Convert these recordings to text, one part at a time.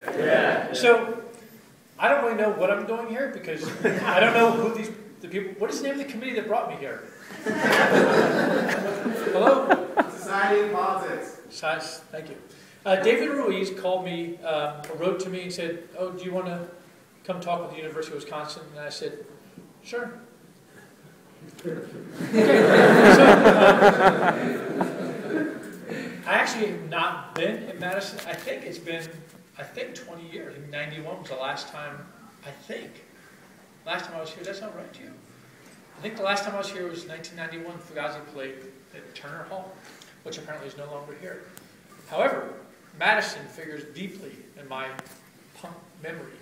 Yeah. So I don't really know what I'm doing here because I don't know who the people. What is the name of the committee that brought me here? Hello. Society and Politics. Thank you. David Ruiz called me, wrote to me and said, "Oh, do you want to come talk with the University of Wisconsin?" And I said, "Sure." Okay. So, I actually have not been in Madison. I think it's been 20 years. 91 was the last time, last time I was here. Does that sound right to you? I think the last time I was here was 1991, Fugazi played at Turner Hall, which apparently is no longer here. However, Madison figures deeply in my punk memory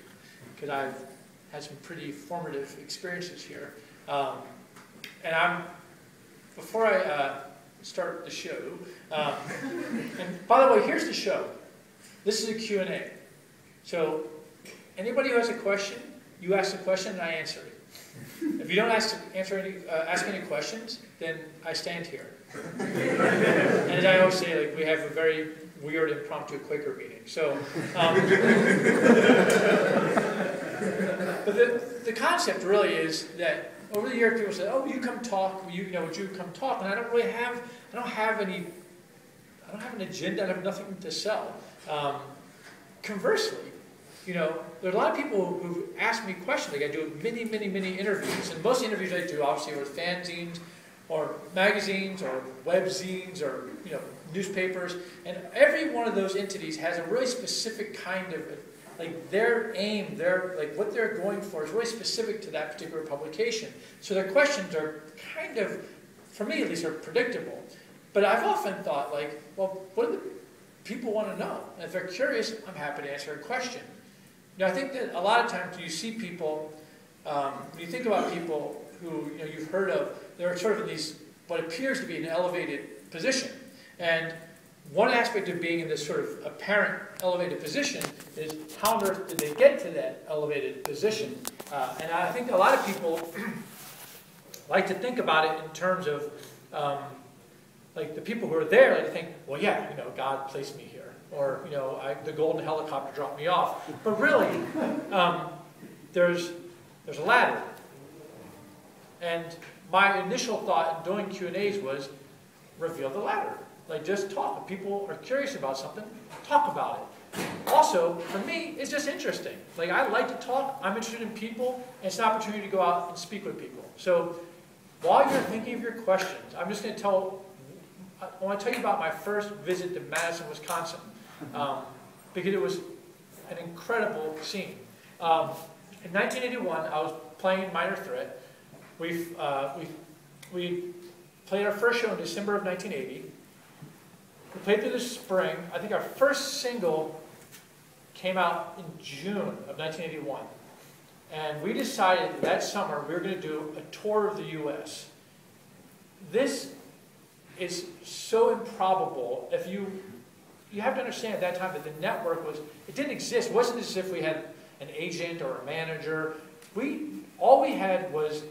because I've had some pretty formative experiences here. Before I start the show, and by the way, here's the show. This is a Q&A. So anybody who has a question, you ask the question and I answer it. If you don't ask any questions, then I stand here. And as I always say, like, we have a very weird impromptu Quaker meeting. So, but the concept really is that over the years people say, "Oh, will you come talk? Would you come talk?" And I don't have an agenda. I have nothing to sell. Conversely, there are a lot of people who've asked me questions. Like I do many interviews, and most of the interviews I do obviously are with fanzines, or magazines, or webzines, or newspapers, and every one of those entities has a really specific kind of, like, their aim, what they're going for is really specific to that particular publication. So their questions are kind of, for me at least, are predictable. But I've often thought, like, well, what do the people want to know? And if they're curious, I'm happy to answer a question. I think that a lot of times you see people, when you think about people who you've heard of, they're sort of in these, what appears to be an elevated position. And one aspect of being in this sort of apparent elevated position is how on earth did they get to that elevated position? And I think a lot of people like to think about it in terms of, like the people who are there, like to think, well, yeah, God placed me here, or the golden helicopter dropped me off. But really, there's a ladder. And my initial thought in doing Q&As was reveal the ladder. Like, just talk. If people are curious about something, talk about it. Also, for me, it's just interesting. Like, I like to talk. I'm interested in people, and it's an opportunity to go out and speak with people. So, while you're thinking of your questions, I'm just going to I want to tell you about my first visit to Madison, Wisconsin, because it was an incredible scene. In 1981, I was playing Minor Threat. We played our first show in December of 1980. We played through the spring. I think our first single came out in June of 1981. And we decided that summer we were going to do a tour of the U.S. This is so improbable. If you have to understand at that time that the network it didn't exist. It wasn't as if we had an agent or a manager. All we had was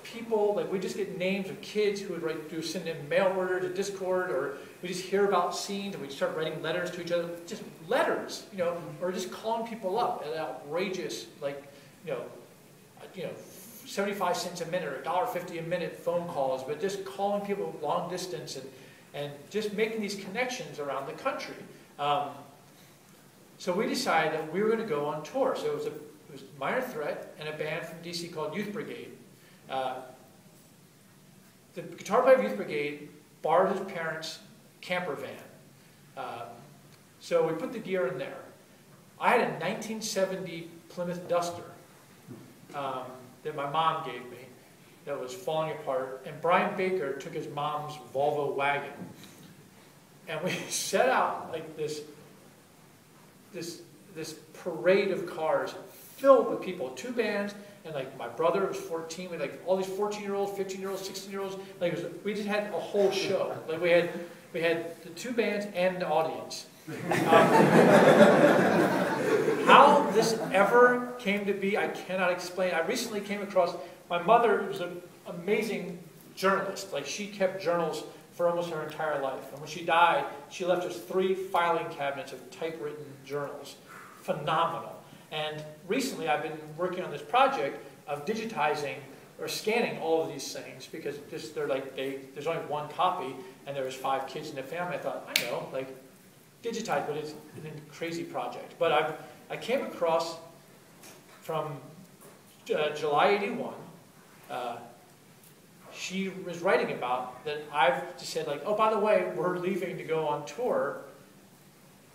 people, like, we just get names of kids who would send in mail order to Discord, or we just hear about scenes and we'd start writing letters to each other, just letters, or just calling people up at outrageous, 75 cents a minute or $1.50 a minute phone calls, but just calling people long distance and just making these connections around the country. So we decided that we were going to go on tour. So it was Minor Threat and a band from DC called Youth Brigade. The guitar player of Youth Brigade borrowed his parents' camper van. So we put the gear in there. I had a 1970 Plymouth Duster that my mom gave me that was falling apart. And Brian Baker took his mom's Volvo wagon. And we set out like this parade of cars filled with people, 2 bands, and like my brother was 14, we had like all these 14-year-olds, 15-year-olds, 16-year-olds. Like we just had a whole show. Like we had the 2 bands and the audience. How this ever came to be, I cannot explain. I recently came across, my mother was an amazing journalist. Like, she kept journals for almost her entire life. And when she died, she left us 3 filing cabinets of typewritten journals. phenomenal. And recently I've been working on this project of digitizing or scanning all of these things, because just there's only one copy and there's 5 kids in the family. I thought, I know, like digitize, but it's a crazy project. But I came across from July '81. She was writing about that. I've just said like, oh, by the way, we're leaving to go on tour.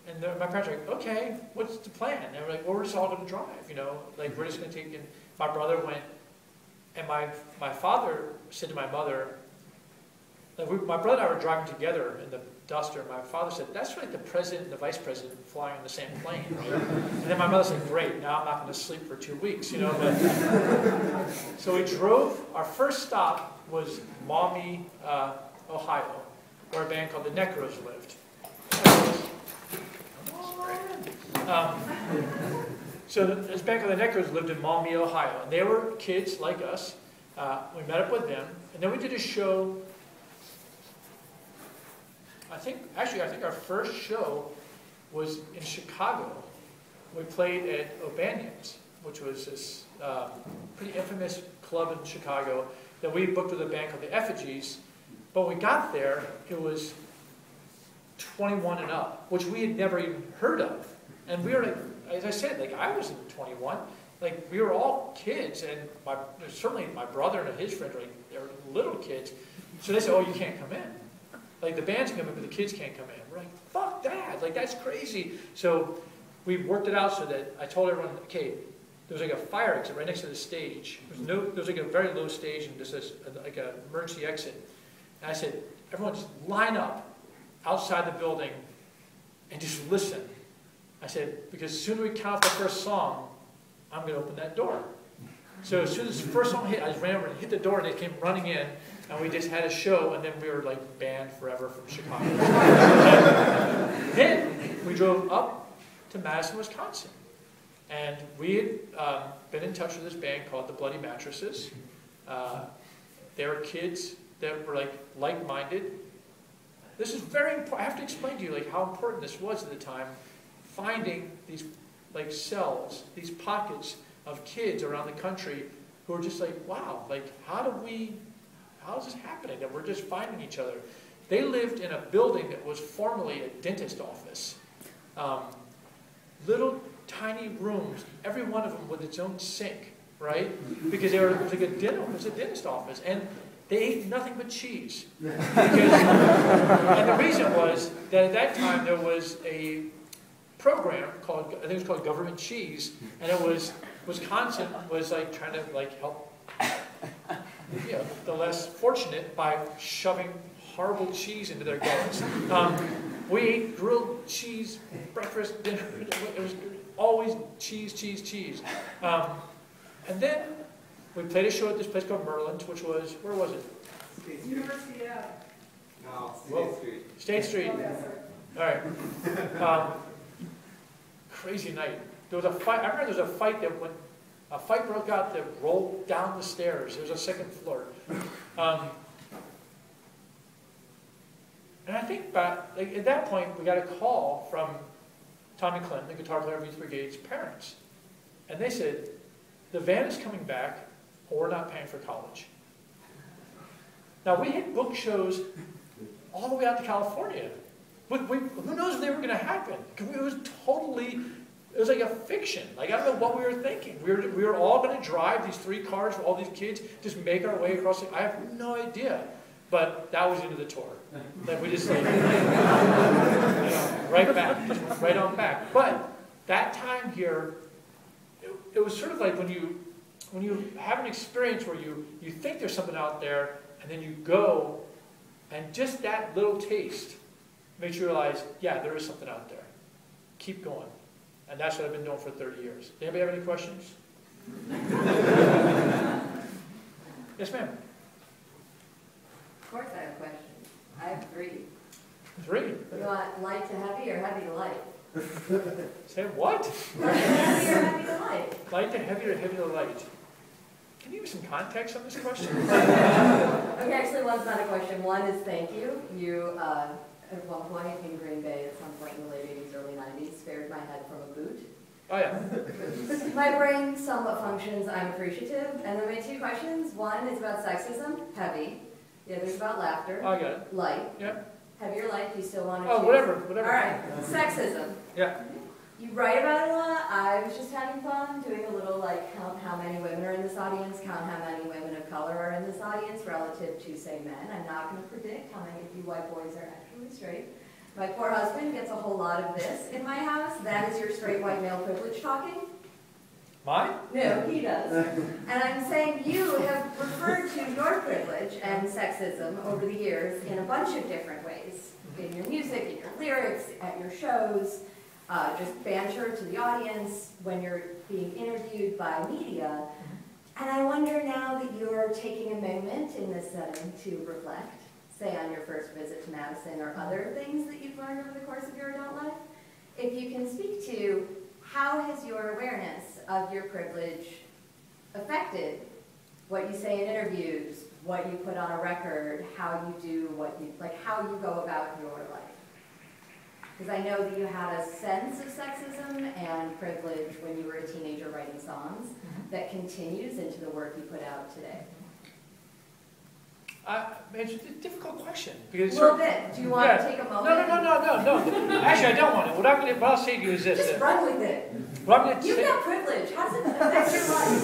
And my parents were like, okay, what's the plan? And they were like, well, we're just all going to drive, you know, like we're just going to take. And my brother went, and my father said to my mother, like my brother and I were driving together in the Duster, and my father said, that's like the president and the vice president flying on the same plane, right? And then my mother said, great, now I'm not going to sleep for 2 weeks, you know. But, so we drove. Our first stop was Maumee, Ohio, where a band called the Necros lived. So this band called the Necros lived in Maumee, Ohio, and they were kids like us. We met up with them, and then we did a show. I think our first show was in Chicago. We played at O'Banion's, which was this pretty infamous club in Chicago that we booked with a band called the Effigies. But when we got there, it was 21 and up, which we had never even heard of. And we were like, as I said, like I wasn't 21. Like we were all kids, and certainly my brother and his friends were like, they were little kids. So they said, oh, you can't come in. Like the bands can come in, but the kids can't come in. We're like, fuck that, like that's crazy. So we worked it out so that I told everyone, okay, there was like a fire exit right next to the stage. There was like a very low stage and just like an emergency exit. And I said, everyone just line up outside the building and just listen. I said, because as soon as we count the first song, I'm going to open that door. So as soon as the first song hit, I just ran over and hit the door, and they came running in, and we just had a show, and then we were like banned forever from Chicago. Then we drove up to Madison, Wisconsin, and we had been in touch with this band called the Bloody Mattresses. They were kids that were like-minded. This is very important. I have to explain to you like how important this was at the time, finding these like cells, these pockets of kids around the country who are just like, wow, like how is this happening that we're just finding each other? They lived in a building that was formerly a dentist office. Little tiny rooms, every one of them with its own sink, right? Because it was like it was a dentist office. And they ate nothing but cheese. And the reason was that at that time there was a program called, I think it was called Government Cheese, and it was, Wisconsin was like trying to like help the less fortunate by shoving horrible cheese into their guts. We ate grilled cheese, breakfast, dinner. It was always cheese, cheese, cheese. And then we played a show at this place called Merlin's, which was, where was it? University Ave. No, State Street. State Street. All right. Crazy night. There was a fight. I remember there was a fight a fight broke out that rolled down the stairs. There was a second floor. And I think at that point, we got a call from Tommy Clinton, the guitar player of Youth Brigade's parents. And they said, the van is coming back, or we're not paying for college. Now, we had booked shows all the way out to California. Who knows if they were going to happen? It was like a fiction. Like, I don't know what we were thinking. We were all going to drive these 3 cars with all these kids, just make our way across I have no idea. But that was the end of the tour. Like, we just like, right back, just went right on back. But that time here, it was sort of like when you have an experience where you think there's something out there, and then you go, and just that little taste makes you realize, yeah, there is something out there. Keep going. And that's what I've been doing for 30 years. Anybody have any questions? Yes, ma'am. Of course I have questions. I have 3. 3? You want light to heavy or heavy to light? Say what? Light to heavy or heavy to light? Light to heavy or heavy to light? Can you give some context on this question? Okay, actually one's not a question. One is thank you. You, at one point in Green Bay, at some point in the late 80s, early 90s, spared my head from a boot. Oh, yeah. My brain somewhat functions, I'm appreciative. And then my two questions, one is about sexism, heavy. The other is about laughter, I got it. light. Yeah. Heavy or light, do you still want to Oh, choose? whatever. All right, sexism. Yeah. You write about it a lot. I was just having fun doing a little like count how many women are in this audience, count how many women of color are in this audience relative to, say, men. I'm not going to predict how many of you white boys are actually straight. My poor husband gets a whole lot of this in my house. That is your straight white male privilege talking. Mine? No, he does. And I'm saying you have referred to your privilege and sexism over the years in a bunch of different ways. In your music, in your lyrics, at your shows, just banter to the audience when you're being interviewed by media. And I wonder now that you're taking a moment in this setting to reflect, say on your first visit to Madison or other things that you've learned over the course of your adult life, if you can speak to how has your awareness of your privilege affected what you say in interviews, what you put on a record, how you do what you, like how you go about your life. Because I know that you had a sense of sexism and privilege when you were a teenager writing songs that continues into the work you put out today. It's a difficult question. Because a little bit. Do you want to take a moment? No. Actually, I don't want it. What I'll say to you is this. Just run with it. What I'm gonna You've say, got privilege. How does it affect your life?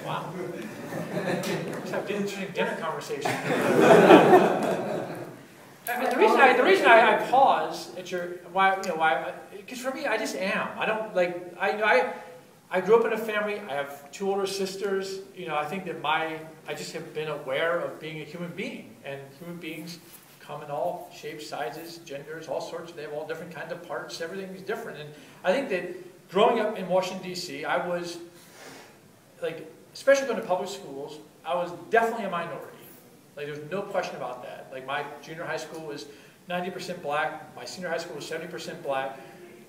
wow. Let's have an interesting dinner conversation. The reason I pause at your why because for me I just am. I don't like I grew up in a family. I have 2 older sisters. I think that I just have been aware of being a human being, and human beings come in all shapes, sizes, genders, all sorts. They have all different kinds of parts. Everything is different, and I think that growing up in Washington D.C., I was especially going to public schools, I was definitely a minority. There's no question about that. My junior high school was 90% black. My senior high school was 70% black.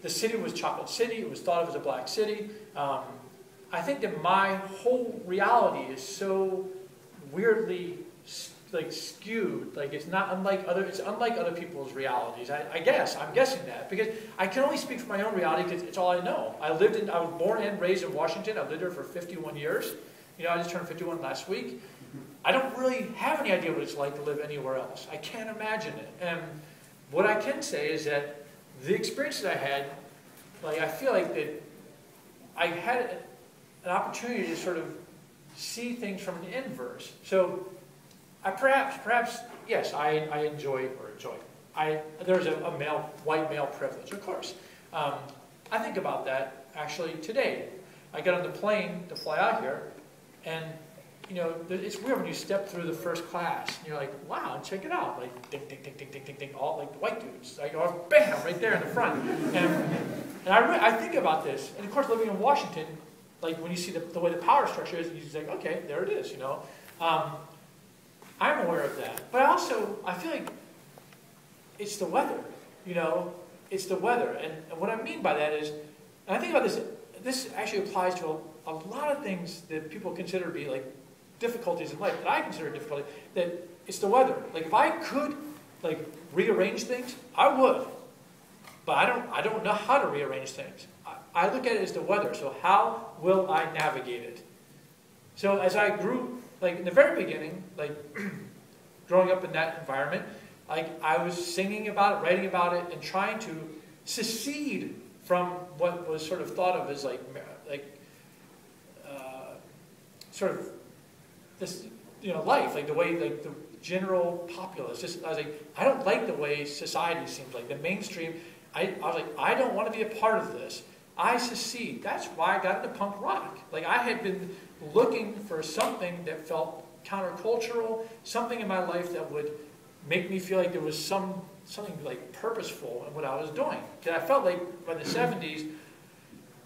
The city was Chocolate City. It was thought of as a black city. I think that my whole reality is so weirdly skewed. It's not unlike other. It's unlike other people's realities. I'm guessing that because I can only speak for my own reality because it's all I know. I was born and raised in Washington. I lived there for 51 years. I just turned 51 last week. I don't really have any idea what it's like to live anywhere else. I can't imagine it. And what I can say is that the experience that I had, I feel like that I had an opportunity to sort of see things from an inverse. So I perhaps, yes, I enjoy. There's a white male privilege, of course. I think about that actually today. I got on the plane to fly out here, and it's weird when you step through the first class, and you're like, wow, check it out. Ding, ding, ding, ding, ding, ding, ding, all the white dudes. Bam, right there in the front. And I think about this. And of course, living in Washington, when you see the way the power structure is, you just think, okay, there it is, I'm aware of that. But I feel like it's the weather, It's the weather. And what I mean by that is, and I think about this actually applies to a lot of things that people consider to be difficulties in life that I consider difficulty, that it's the weather. If I could rearrange things, I would. But I don't know how to rearrange things. I look at it as the weather. So how will I navigate it? So as I grew, in the very beginning, growing up in that environment, I was singing about it, writing about it, and trying to secede from what was sort of thought of as sort of this, life, the way, the general populace. I was I don't like the way society seems the mainstream. I was I don't want to be a part of this. I secede. That's why I got into punk rock. I had been looking for something that felt countercultural, something in my life that would make me feel there was something purposeful in what I was doing. Because I felt by the 70s,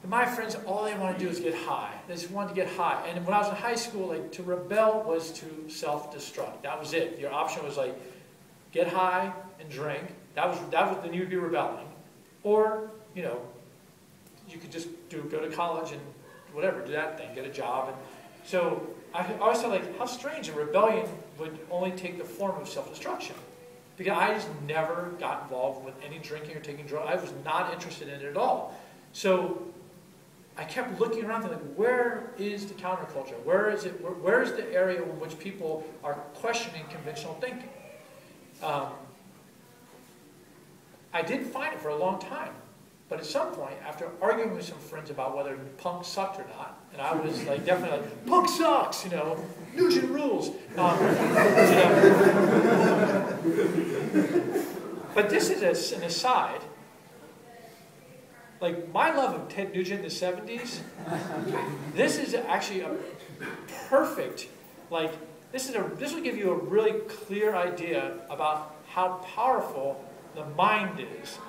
my friends, all they want to do is get high. They just wanted to get high. And when I was in high school, to rebel was to self-destruct. That was it. Your option was get high and drink. That was then you'd be rebelling. Or, you could just go to college and whatever, do that thing, get a job. And so I always thought how strange a rebellion would only take the form of self-destruction. because I just never got involved with any drinking or taking drugs. I was not interested in it at all. So I kept looking around and like, where is the counterculture? Where is it? Where is the area in which people are questioning conventional thinking? I didn't find it for a long time. But at some point, after arguing with some friends about whether punk sucked or not, and I was like definitely like, punk sucks, you know, Nugent rules. But this is an aside. Like, my love of Ted Nugent in the 70s, this is actually a perfect, like, this will give you a really clear idea about how powerful the mind is.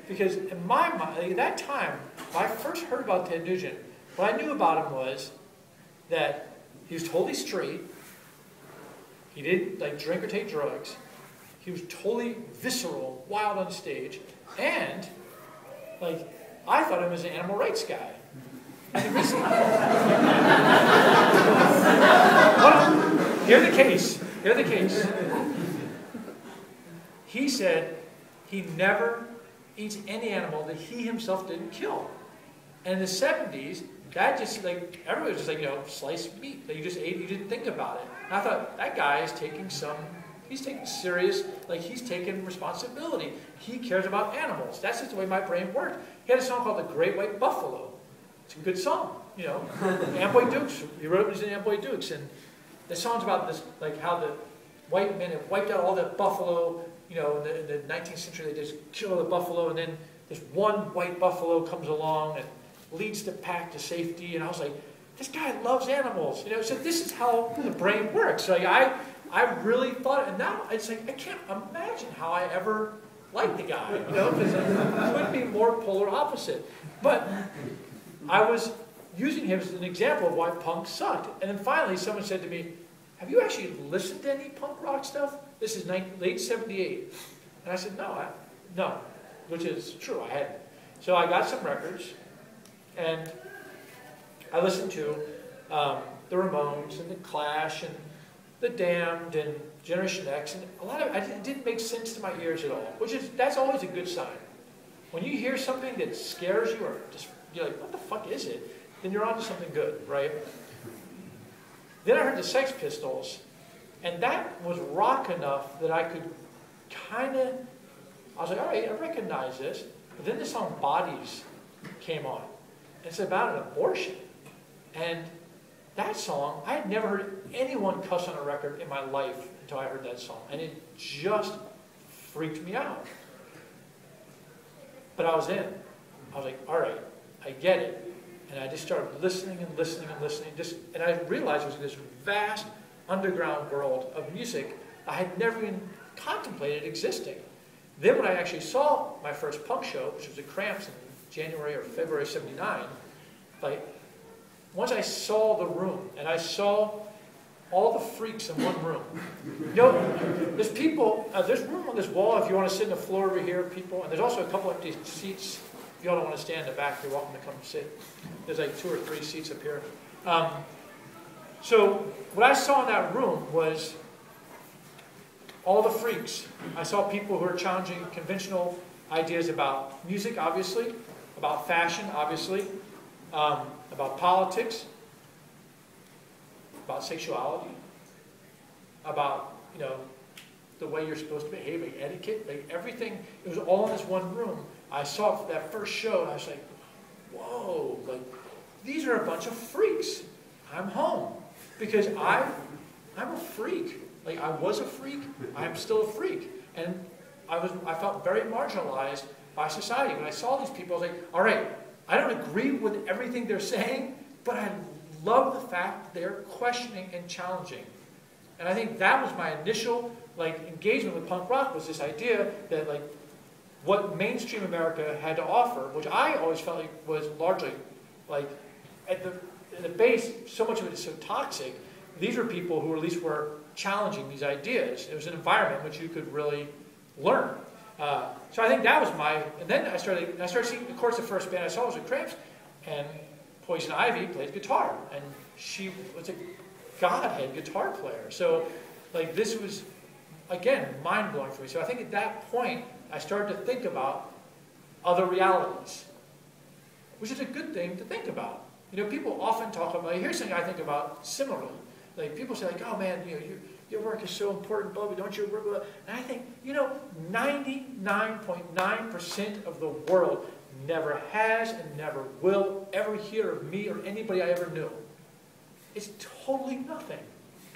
Because in my mind, at that time, when I first heard about Ted Nugent, what I knew about him was that he was totally straight, he didn't like drink or take drugs, he was totally visceral, wild on stage, and like I thought him as an animal rights guy. Here's the case. He said he never eats any animal that he himself didn't kill. And in the 70s, that just like, everybody was just like, you know, sliced meat that you just ate, you didn't think about it. And I thought, that guy is taking he's taking serious, like he's taking responsibility. He cares about animals. That's just the way my brain worked. He had a song called The Great White Buffalo. It's a good song, you know. Amboy Dukes, he wrote it in Amboy Dukes. And the song's about this, like how the white men have wiped out all the buffalo. You know, in the 19th century, they just kill the buffalo, and then this one white buffalo comes along and leads the pack to safety. And I was like, this guy loves animals. You know, so this is how the brain works. Like I really thought, and now it's like I can't imagine how I ever liked the guy. You know, because it couldn't be more polar opposite. But I was using him as an example of why punk sucked. And then finally, someone said to me, "Have you actually listened to any punk rock stuff?" This is late 78. And I said, no, which is true, I hadn't. So I got some records, and I listened to the Ramones, and the Clash, and the Damned, and Generation X, and a lot of it didn't make sense to my ears at all, that's always a good sign. When you hear something that scares you, or just, you're like, what the fuck is it? Then you're onto something good, right? Then I heard the Sex Pistols, and that was rock enough that I could I was like, all right, I recognize this. But then the song Bodies came on. It's about an abortion. And that song, I had never heard anyone cuss on a record in my life until I heard that song. And it just freaked me out. But I was in. I was like, all right, I get it. And I just started listening and listening and listening. And I realized it was this vast underground world of music I had never even contemplated existing. Then when I actually saw my first punk show, which was at Cramps in January or February '79, like, once I saw the room, and I saw all the freaks in one room. You know, there's people, there's room on this wall if you want to sit on the floor over here, people, and there's also a couple empty seats. If y'all don't want to stand in the back, you're welcome to come sit. There's like 2 or 3 seats up here. So what I saw in that room was all the freaks. I saw people who were challenging conventional ideas about music, obviously, about fashion, obviously, about politics, about sexuality, about, you know, the way you're supposed to behave, like etiquette, like everything. It was all in this one room. I saw it for that first show, and I was like, whoa, like, these are a bunch of freaks. I'm home. Because I'm a freak. Like, I was a freak, I'm still a freak. And I felt very marginalized by society. When I saw these people, I was like, all right, I don't agree with everything they're saying, but I love the fact that they're questioning and challenging. And I think that was my initial engagement with punk rock, was this idea that what mainstream America had to offer, which I always felt like was largely at the base, so much of it is so toxic. These were people who at least were challenging these ideas. It was an environment in which you could really learn. So I think that was and then I started seeing, of course, the first band I saw was at Cramps, and Poison Ivy played guitar, and she was a godhead guitar player. So this was again, mind-blowing for me. So I think at that point, I started to think about other realities, which is a good thing to think about. You know, people often talk about, here's something I think about similarly. Like, people say, like, oh man, you know, your work is so important, blah, blah, don't you work with it? And I think, you know, 99.9% of the world never has and never will ever hear of me or anybody I ever knew. It's totally nothing.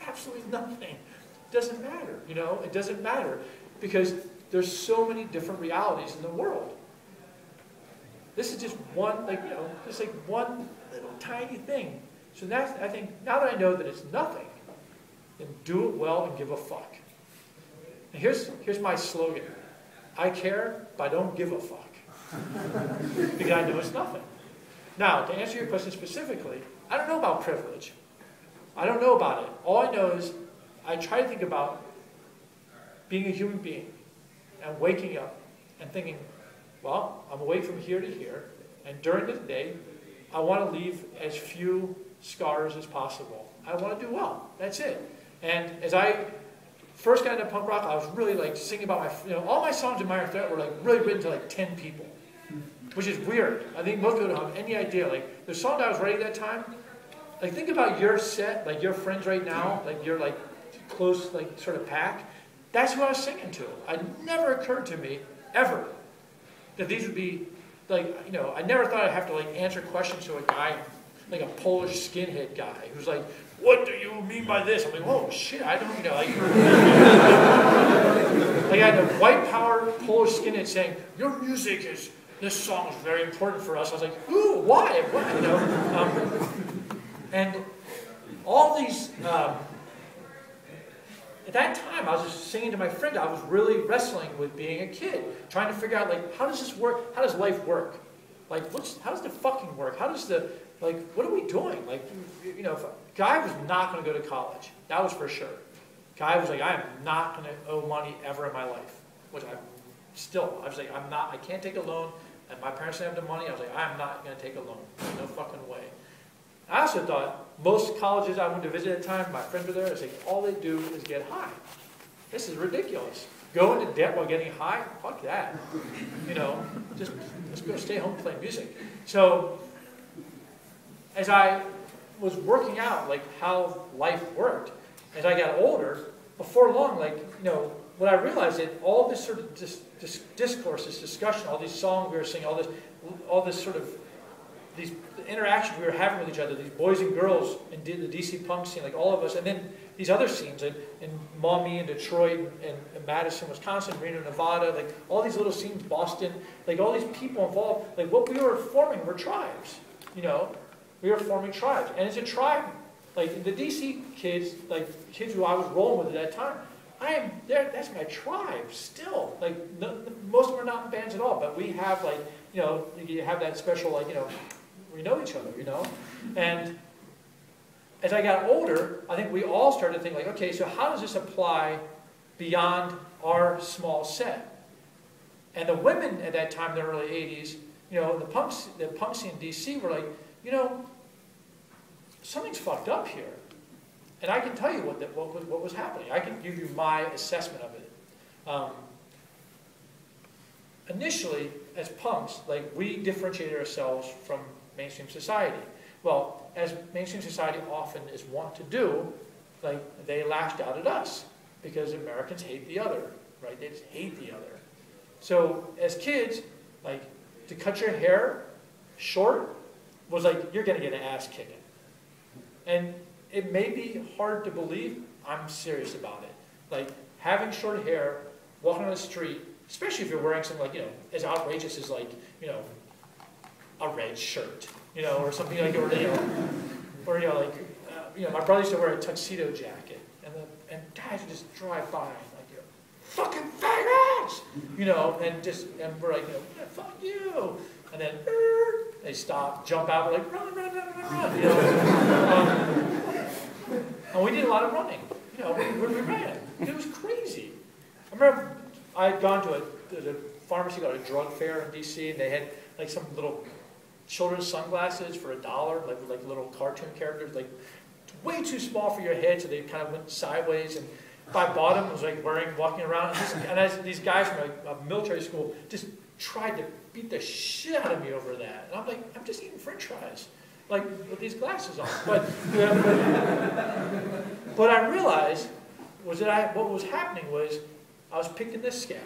Absolutely nothing. It doesn't matter, you know? It doesn't matter because there's so many different realities in the world. This is just one, like, you know, just like one little tiny thing. So that's, I think, now that I know that it's nothing, then do it well and give a fuck. And here's my slogan. I care, but I don't give a fuck. Because I know it's nothing. Now, to answer your question specifically, I don't know about privilege. I don't know about it. All I know is I try to think about being a human being and waking up and thinking, well, I'm awake from here to here, and during the day, I want to leave as few scars as possible. I want to do well. That's it. And as I first got into punk rock, I was really like singing about my, you know, all my songs in Minor Threat were like really written to like 10 people, which is weird. I think most people don't have any idea. Like the song that I was writing at that time, like think about your set, like your friends right now, like your like close like sort of pack. That's who I was singing to. It never occurred to me ever that these would be like, you know, I never thought I'd have to like answer questions to a guy, like a Polish skinhead guy who's like, what do you mean by this? I'm like, whoa, shit, I don't, you know, like, like I had a white power Polish skinhead saying, your music is, this song is very important for us. I was like, ooh, why? What? You know, and all these, at that time, I was just singing to my friend. I was really wrestling with being a kid, trying to figure out, like, how does this work? How does life work? Like, how does the fucking work? How does the, like, what are we doing? Like, you know, Guy was not going to go to college. That was for sure. Guy was like, I am not going to owe money ever in my life. Which I was like, I can't take a loan. And my parents didn't have the money. I was like, I'm not going to take a loan. No fucking way. I also thought, most colleges I went to visit at the time, my friends were there, I was like, all they do is get high. This is ridiculous. Go into debt while getting high? Fuck that. You know, just let's go stay home and play music. So, as I was working out, like, how life worked, as I got older, before long, like, you know, what I realized that all this sort of discourse, this discussion, all these songs we were singing, all this sort of, these interactions we were having with each other, these boys and girls in the DC punk scene, like all of us, and then these other scenes in Maumee and Detroit and Madison, Wisconsin, Reno, Nevada, like all these little scenes, Boston, like all these people involved, like what we were forming were tribes, you know? We were forming tribes. And as a tribe, like the DC kids, like kids who I was rolling with at that time, I am there, that's my tribe still. Like most of them are not in bands at all, but we have like, you know, you have that special, like, you know, we know each other, you know? And as I got older, I think we all started to think like, okay, so how does this apply beyond our small set? And the women at that time, in the early 80s, you know, the punk scene in DC were like, you know, something's fucked up here. And I can tell you what was happening. I can give you my assessment of it. Initially, as punks, like we differentiated ourselves from mainstream society. Well, as mainstream society often is wont to do, like they lashed out at us because Americans hate the other, right? They just hate the other. So as kids, like to cut your hair short was like, you're going to get an ass kicking. And it may be hard to believe, I'm serious about it. Like having short hair, walking on the street, especially if you're wearing something like, you know, as outrageous as like, you know, a red shirt, you know, or something like, or you know, like, you know, my brother used to wear a tuxedo jacket, and guys would just drive by, like, you know, fucking faggots, you know, and we're like, you know, yeah, fuck you, and then they stop, jump out, we're like, run, run, run, run, run, you know, and we did a lot of running, you know, we ran, it was crazy. I remember I had gone to a pharmacy called a drug fair in DC, and they had like some little children's sunglasses for $1, like with like little cartoon characters, like way too small for your head, so they kind of went sideways. And I bought him, was like walking around, these guys from a military school just tried to beat the shit out of me over that. And I'm like, I'm just eating french fries, like with these glasses on. But I realized what was happening was I was picking this scab.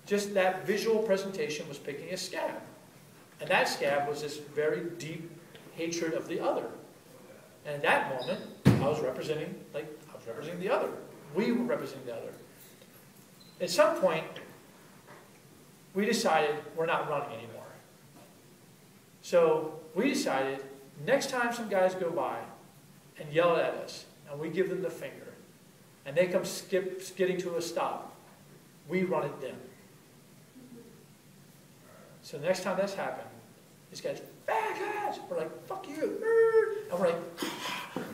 Just that visual presentation was picking a scab. And that scab was this very deep hatred of the other. And at that moment, I was representing the other. We were representing the other. At some point, we decided we're not running anymore. So we decided next time some guys go by and yell at us, and we give them the finger, and they come skidding to a stop, we run at them. So the next time that's happened, these guys, faggots! We're like, fuck you! And we're like,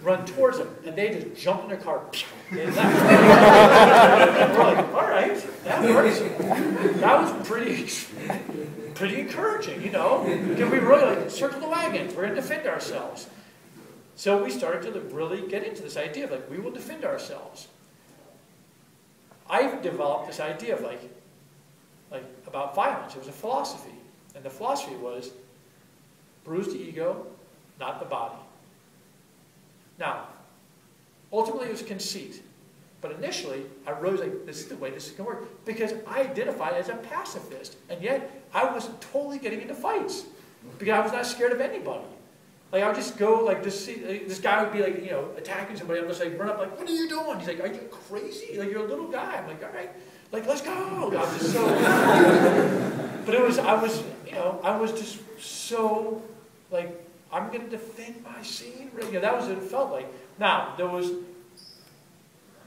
run towards them. And they just jump in their car. They left. And we're like, all right, that works. That was pretty encouraging, you know? Because we really like, circle the wagons. We're going to defend ourselves. So we started to really get into this idea of like, we will defend ourselves. I've developed this idea of like about violence. It was a philosophy. And the philosophy was, bruise the ego, not the body. Now, ultimately it was conceit. But initially, I really was like, this is the way this is going to work. Because I identified as a pacifist. And yet, I was totally getting into fights. Because I was not scared of anybody. Like, I would just go, like, this guy would be, like, you know, attacking somebody. I'm just, like, run up, like, what are you doing? He's like, are you crazy? Like, you're a little guy. I'm like, all right. Like, let's go. I'm just so... But I was just so, like, I'm going to defend my scene. You know, that was what it felt like. Now, there was...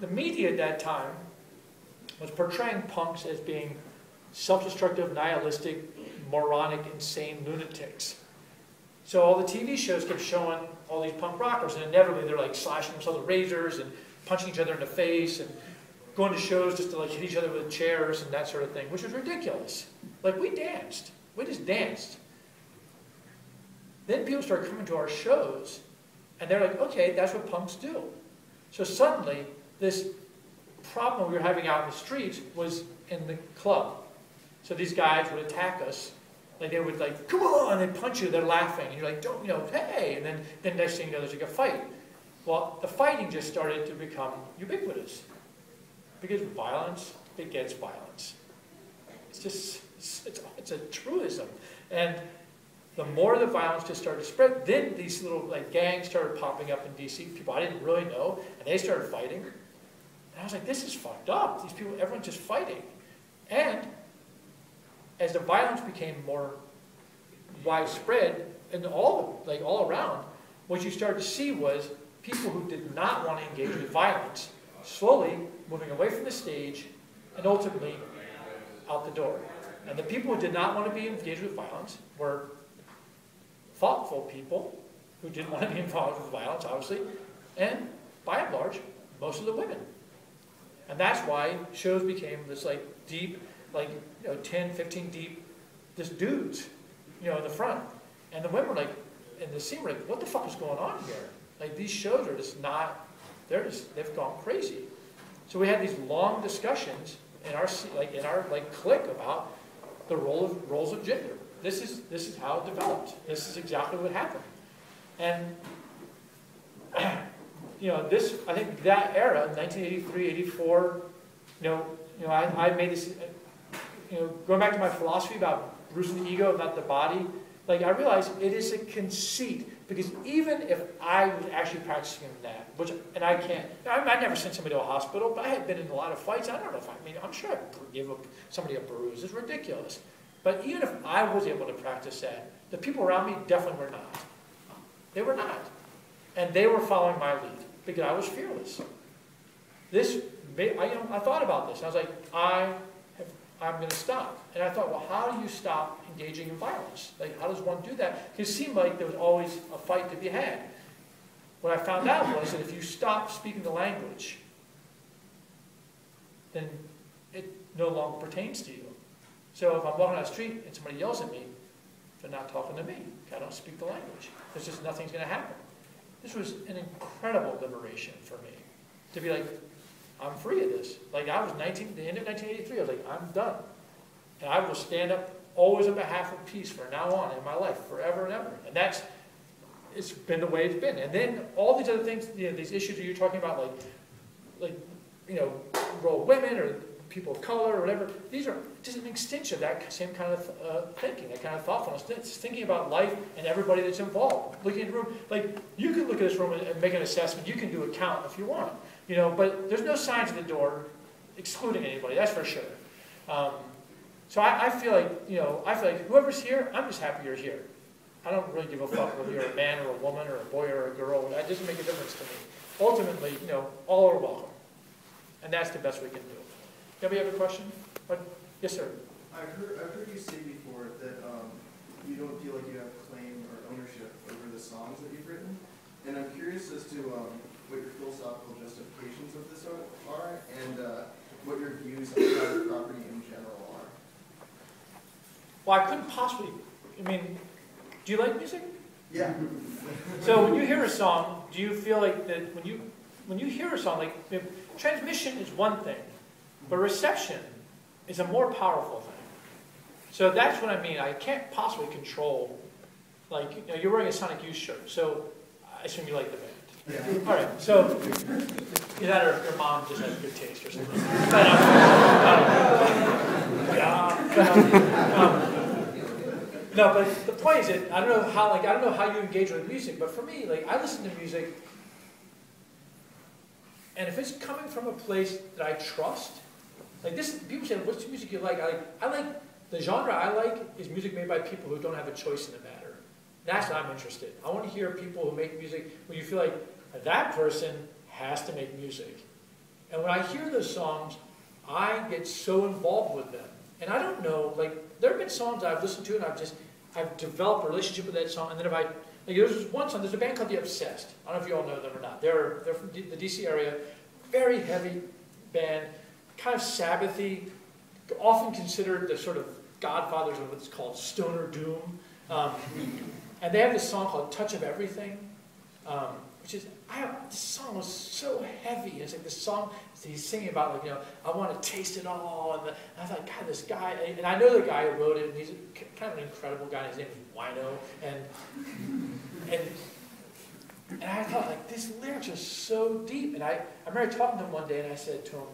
The media at that time was portraying punks as being self-destructive, nihilistic, moronic, insane lunatics. So all the TV shows kept showing all these punk rockers, and inevitably they're like slashing themselves with razors and punching each other in the face and going to shows just to like hit each other with chairs and that sort of thing, which was ridiculous. Like, we danced. We just danced. Then people started coming to our shows, and they're like, okay, that's what punks do. So suddenly, this problem we were having out in the streets was in the club. So these guys would attack us. Like, they would like, come on, and they'd punch you, they're laughing. And you're like, don't, you know, hey. And then next thing you know, there's like a fight. Well, the fighting just started to become ubiquitous. Because violence begets violence. It's just, it's a truism. And the more the violence just started to spread, then these little like gangs started popping up in DC, people I didn't really know, and they started fighting. And I was like, this is fucked up. These people, everyone's just fighting. And as the violence became more widespread and all around, what you started to see was people who did not want to engage with violence slowly moving away from the stage and ultimately out the door. And the people who did not want to be engaged with violence were thoughtful people who didn't want to be involved with violence, obviously, and by and large, most of the women. And that's why shows became this like deep, like, you know, 10, 15 deep, just dudes, you know, in the front. And the women were like, in the scene were like, what the fuck is going on here? Like, these shows are just not, they've gone crazy. So we had these long discussions in our clique about the roles of gender. This is how it developed. This is exactly what happened. And you know, I think that era, 1983, 84, I made this, going back to my philosophy about bruising the ego, not the body, like, I realized it is a conceit, because even if I was actually practicing that, and I can't, I never sent somebody to a hospital, but I had been in a lot of fights. I don't know I'm sure I'd give somebody a bruise. It's ridiculous. But even if I was able to practice that, the people around me definitely were not. They were not. And they were following my lead, because I was fearless. I thought about this. I was like, I'm going to stop. And I thought, well, how do you stop engaging in violence? Like, how does one do that? Because it seemed like there was always a fight to be had. What I found out was that if you stop speaking the language, then it no longer pertains to you. So if I'm walking down the street and somebody yells at me, they're not talking to me. I don't speak the language. There's just nothing's going to happen. This was an incredible liberation for me. To be like, I'm free of this. Like I was the end of 1983, I was like, I'm done. And I will stand up always on behalf of peace from now on in my life, forever and ever. And it's been the way it's been. And then all these other things, these issues that you're talking about, like role of women or people of color or whatever, these are just an extension of that same kind of thinking, that kind of thoughtfulness. It's thinking about life and everybody that's involved. Looking at the room, like you can look at this room and make an assessment. You can do a count if you want, but there's no signs at the door excluding anybody. That's for sure. So I feel like whoever's here, I'm just happy you're here. I don't really give a fuck whether you're a man or a woman or a boy or a girl. That doesn't make a difference to me. Ultimately, all are welcome, and that's the best we can do. Anybody have a question? Yes, sir. I've heard you say before that you don't feel like you have claim or ownership over the songs that you've written, and I'm curious as to what your philosophical justifications of this are, and what your views on private property in general are. Well, I couldn't possibly. Do you like music? Yeah. So when you hear a song, do you feel like that when you hear a song, like transmission is one thing, but reception is a more powerful thing. So that's what I mean. I can't possibly control, you're wearing a Sonic Youth shirt, so I assume you like the band. Yeah. All right, so that or your mom just has good taste or something. No, but the point is that I don't know how you engage with music, but for me, I listen to music, and if it's coming from a place that I trust, people say, "What's the music you like?" I like the genre I like is music made by people who don't have a choice in the matter. That's what I'm interested in. I want to hear people who make music where you feel like that person has to make music. And when I hear those songs, I get so involved with them. And I don't know, there have been songs I've listened to and I've developed a relationship with that song. And then there's one song, there's a band called The Obsessed. I don't know if you all know them or not. They're from the DC area, very heavy band, kind of Sabbathy, often considered the sort of godfathers of what's called stoner doom. And they have this song called Touch of Everything, which is, this song was so heavy. It's like this song he's singing about, I want to taste it all. And I thought, God, this guy, and I know the guy who wrote it, and he's kind of an incredible guy. His name is Wino. And I thought, these lyrics are so deep. And I remember talking to him one day, and I said to him,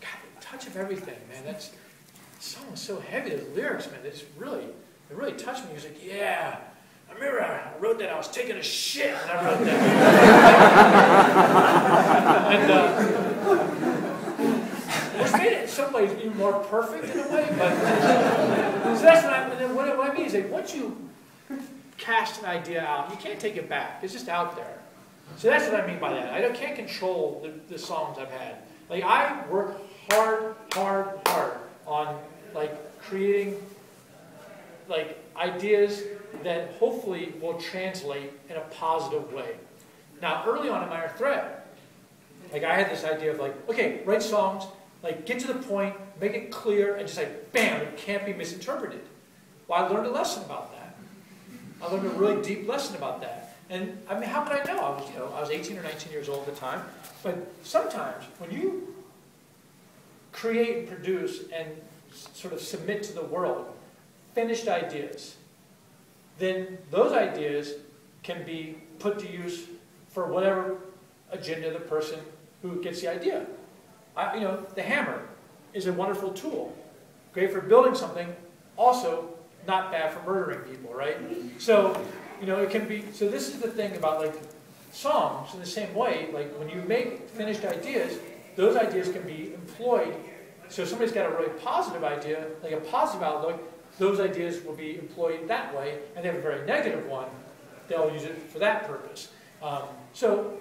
God, Touch of Everything, man, the song is so heavy. Those lyrics, man, it really touched me. He was like, yeah. I remember I wrote that, I was taking a shit when I wrote that. Which made it in some ways even more perfect in a way. So that's what I mean is once you cast an idea out, you can't take it back. It's just out there. So that's what I mean by that. I can't control the songs I've had. I work hard on creating ideas that hopefully will translate in a positive way. Now, early on in my thread, I had this idea of okay, write songs, get to the point, make it clear, and just bam, it can't be misinterpreted. Well, I learned a lesson about that. I learned a really deep lesson about that. And how could I know? I was 18 or 19 years old at the time. But sometimes when you create and produce and sort of submit to the world finished ideas, then those ideas can be put to use for whatever agenda the person who gets the idea. The hammer is a wonderful tool. Great for building something, also not bad for murdering people, right? So, it can be, so this is the thing about songs in the same way, when you make finished ideas, those ideas can be employed. So if somebody's got a really positive idea, a positive outlook, those ideas will be employed that way, and they have a very negative one, they'll use it for that purpose. So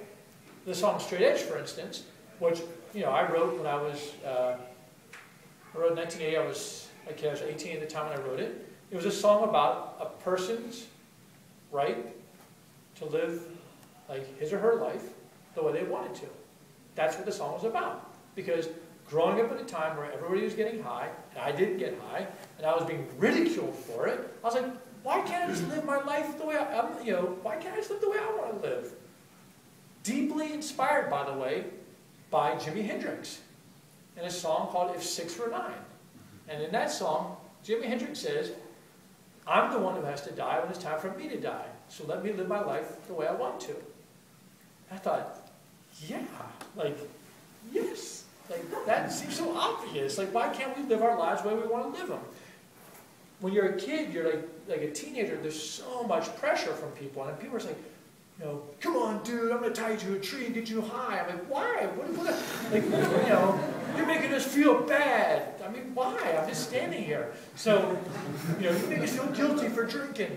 the song Straight Edge, for instance, which I wrote when I wrote in 1980, I was 18 at the time when I wrote it. It was a song about a person's right to live his or her life the way they wanted to. That's what the song was about. Because growing up at a time where everybody was getting high, and I didn't get high, and I was being ridiculed for it, I was like, why can't I just live my life the way why can't I just live the way I want to live? Deeply inspired, by the way, by Jimi Hendrix. in a song called If Six Were Nine. And in that song, Jimi Hendrix says, I'm the one who has to die when it's time for me to die. So let me live my life the way I want to. I thought, yeah, like, yes. Like, that seems so obvious. Like, why can't we live our lives the way we want to live them? When you're a kid, you're like a teenager, there's so much pressure from people. And people are like, you know, come on, dude, I'm going to tie you to a tree and get you high. I'm like, why? You know, you're making us feel bad. I mean, why? I'm just standing here. So, you know, you make us feel guilty for drinking.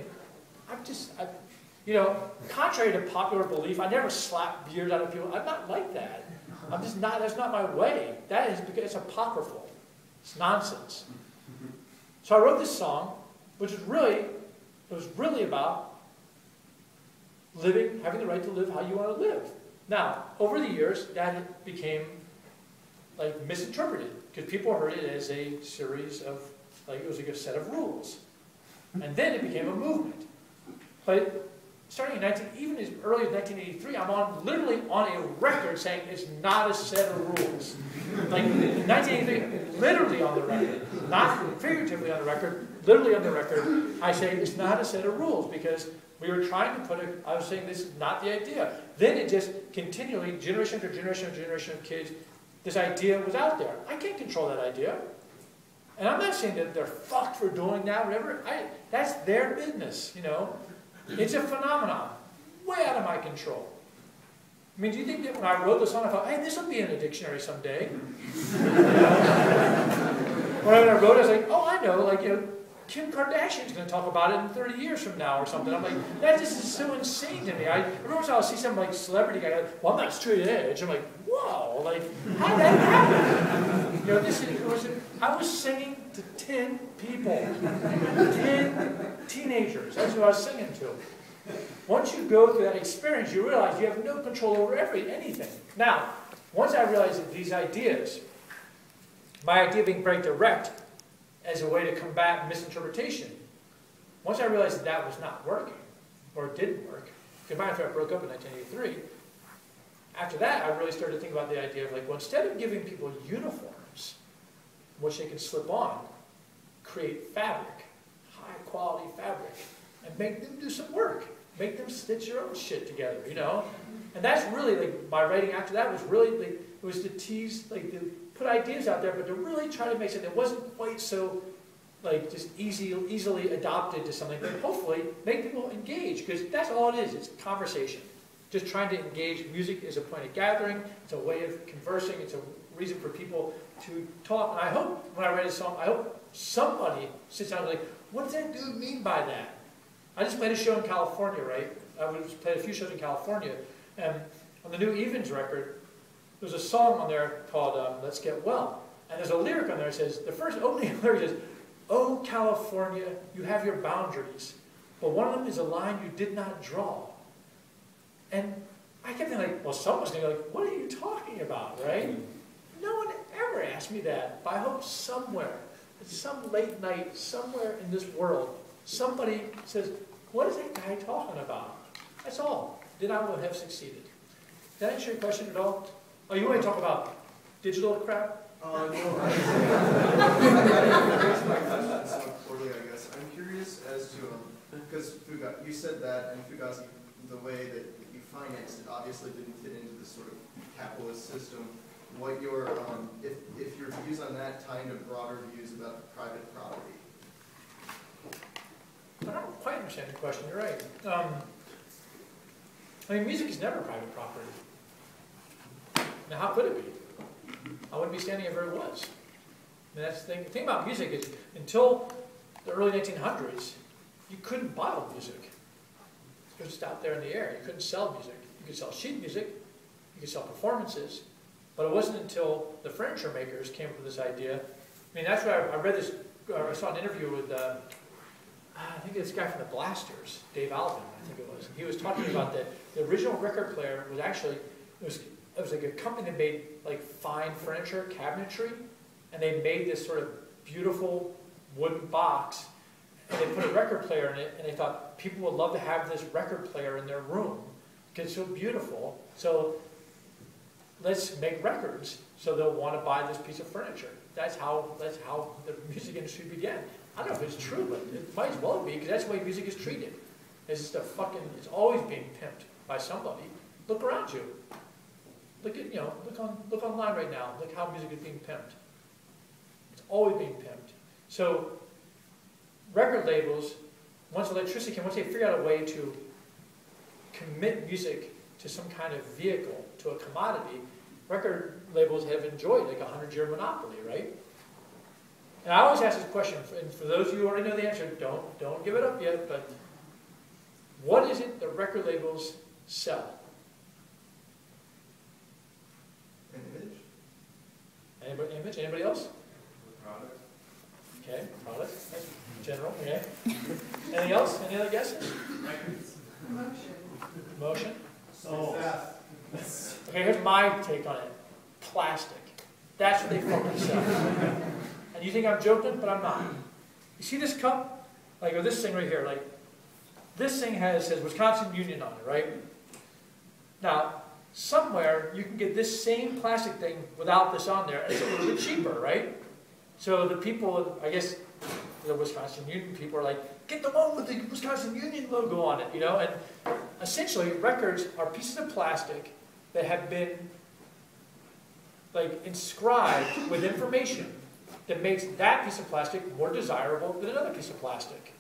You know, contrary to popular belief, I never slap beers out of people. I'm not like that. I'm just not, that's not my way. That is because it's apocryphal. It's nonsense. So I wrote this song, which was really about living, having the right to live how you want to live. Now, over the years, that became like misinterpreted because people heard it as a series of, like it was like a set of rules. And then it became a movement. But starting in even as early as 1983, I'm literally on a record saying it's not a set of rules. Like in 1983, literally on the record, not figuratively on the record, literally on the record, I say it's not a set of rules because we were trying to I was saying this is not the idea. Then it just continually, generation after generation after generation of kids, this idea was out there. I can't control that idea. And I'm not saying that they're fucked for doing that, whatever. That's their business, you know. It's a phenomenon, way out of my control. I mean, do you think that when I wrote the song, I thought, hey, this will be in a dictionary someday? When I wrote it, I was like, oh, I know, like, you know, Kim Kardashian's going to talk about it in 30 years from now or something. I'm like, that just is so insane to me. Every once in a while I'll see some like celebrity guy, like, well, I'm not straight edge. I'm like, whoa, like, how did that happen? You know, I was singing to 10 people, 10 teenagers. That's who I was singing to. Once you go through that experience, you realize you have no control over anything. Now, once I realized that these ideas, my idea being very direct, as a way to combat misinterpretation. Once I realized that that was not working, or it didn't work, because my affair broke up in 1983, after that I really started to think about the idea of like, well, instead of giving people uniforms, which they can slip on, create fabric, high quality fabric, and make them do some work. Make them stitch your own shit together, you know? And that's really, like, my writing after that was really, like, it was to tease, like, to put ideas out there, but to really try to make something that wasn't quite so, like, just easily adopted to something, but hopefully make people engage, because that's all it is, it's conversation. Just trying to engage. Music is a point of gathering, it's a way of conversing, it's a reason for people to talk. And I hope, when I write a song, I hope somebody sits down and like, what does that dude mean by that? I just played a show in California, right? I played a few shows in California, and on the new Evens record, there's a song on there called Let's Get Well. And there's a lyric on there that says, the first opening lyric is, oh, California, you have your boundaries, but one of them is a line you did not draw. And I kept thinking, like, well, someone's going to be like, what are you talking about, right? No one ever asked me that, but I hope somewhere, at some late night, somewhere in this world, somebody says, what is that guy talking about? That's all. Then I will have succeeded. Did that answer your question at all? Oh, you want to talk about digital crap? No, I poorly, I guess. I'm curious as to, because you said that, and Fugazi, the way that you financed it obviously didn't fit into this sort of capitalist system. What your, if your views on that tie into broader views about private property? I don't quite understand the question. You're right. I mean, music is never private property. Now, how could it be? I wouldn't be standing here if it was. And that's the thing about music is, until the early 1900s, you couldn't buy music. It was just out there in the air. You couldn't sell music. You could sell sheet music. You could sell performances. But it wasn't until the furniture makers came up with this idea. I mean, that's why I read this, I saw an interview with, I think this guy from the Blasters, Dave Alvin, I think it was. He was talking about that the original record player was actually, it was like a company that made like fine furniture, cabinetry, and they made this sort of beautiful wooden box, and they put a record player in it, and they thought people would love to have this record player in their room because it's so beautiful. So let's make records so they'll want to buy this piece of furniture. That's how the music industry began. I don't know if it's true, but it might as well be, because that's the way music is treated. It's always being pimped by somebody. Look around you. Look online right now. Look how music is being pimped. It's always being pimped. So record labels, once electricity came, once they figured out a way to commit music to some kind of vehicle, to a commodity, record labels have enjoyed like a 100-year monopoly, right? And I always ask this question, and for those of you who already know the answer, don't give it up yet, but what is it that record labels sell? An image? Image? Anybody else? Product. Okay, product. That's general. Okay. Anything else? Any other guesses? Emotion. Success. Okay, here's my take on it. Plastic. That's what they fucking sell. And you think I'm joking, but I'm not. You see this cup? Or this thing right here. This thing says Wisconsin Union on it, right? Now, somewhere you can get this same plastic thing without this on there, and it's a little bit cheaper, right? So the people, I guess, the Wisconsin Union people are like, get the one with the Wisconsin Union logo on it, And essentially, records are pieces of plastic that have been inscribed with information that makes that piece of plastic more desirable than another piece of plastic.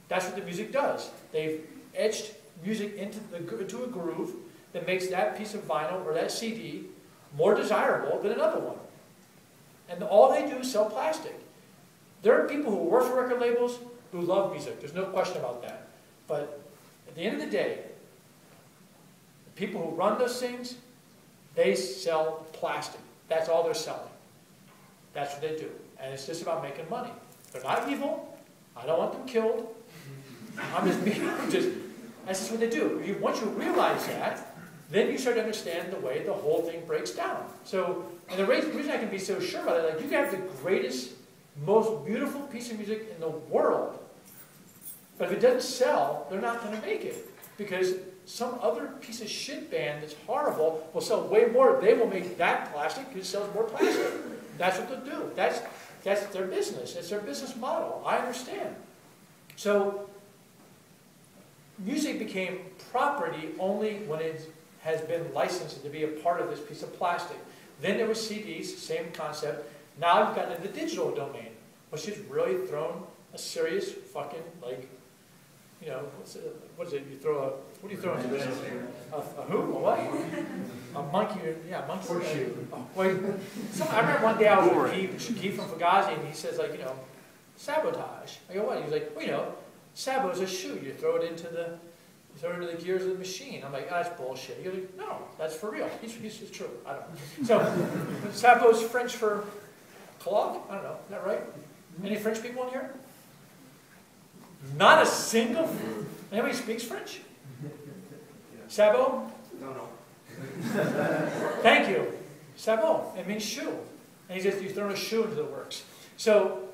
That's what the music does. They've etched music into a groove that makes that piece of vinyl or that CD more desirable than another one. And all they do is sell plastic. There are people who work for record labels who love music. There's no question about that. But at the end of the day, the people who run those things, they sell plastic. That's all they're selling. That's what they do. And it's just about making money. They're not evil. I don't want them killed. That's just what they do. Once you realize that, then you start to understand the way the whole thing breaks down. So, and the reason I can be so sure about it, you can have the greatest, most beautiful piece of music in the world, but if it doesn't sell, they're not going to make it. Because some other piece of shit band that's horrible will sell way more. They will make that plastic because it sells more plastic. That's what they'll do. That's their business. It's their business model. I understand. So, music became property only when it has been licensed to be a part of this piece of plastic. Then there was CDs, same concept. Now you've gotten into the digital domain, which has really thrown a serious fucking, what is it? What do you throw into this? A who? A what? A monkey, yeah, monkey. Horseshoe. I remember one day I was with Keith from Fugazi, and he says, sabotage. I go, what? He's like, sabo is a shoe. You throw it into the gears of the machine. I'm like, that's bullshit. He goes, no, that's for real. It's true. I don't know. So, sabo is French for clog? I don't know. Is that right? Any French people in here? Not a single. Anybody speaks French? Sabot? No. Thank you. Sabot. It means shoe. And he says you throw a shoe into the works. So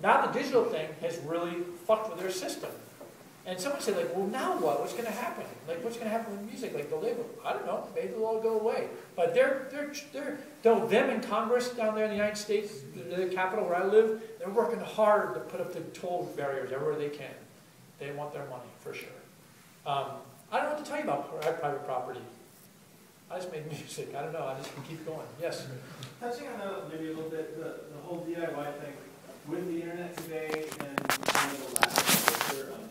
now the digital thing has really fucked with their system. And someone said, well, now what? What's going to happen? What's going to happen with music? The label? I don't know. Maybe they'll all go away. But them in Congress down there in the United States, the capital where I live, they're working hard to put up the toll barriers everywhere they can. They want their money, for sure. I don't know what to tell you about private property. I just made music. I don't know. I just can keep going. Yes? Touching on that maybe a little bit, the whole DIY thing, with the internet today and the last culture and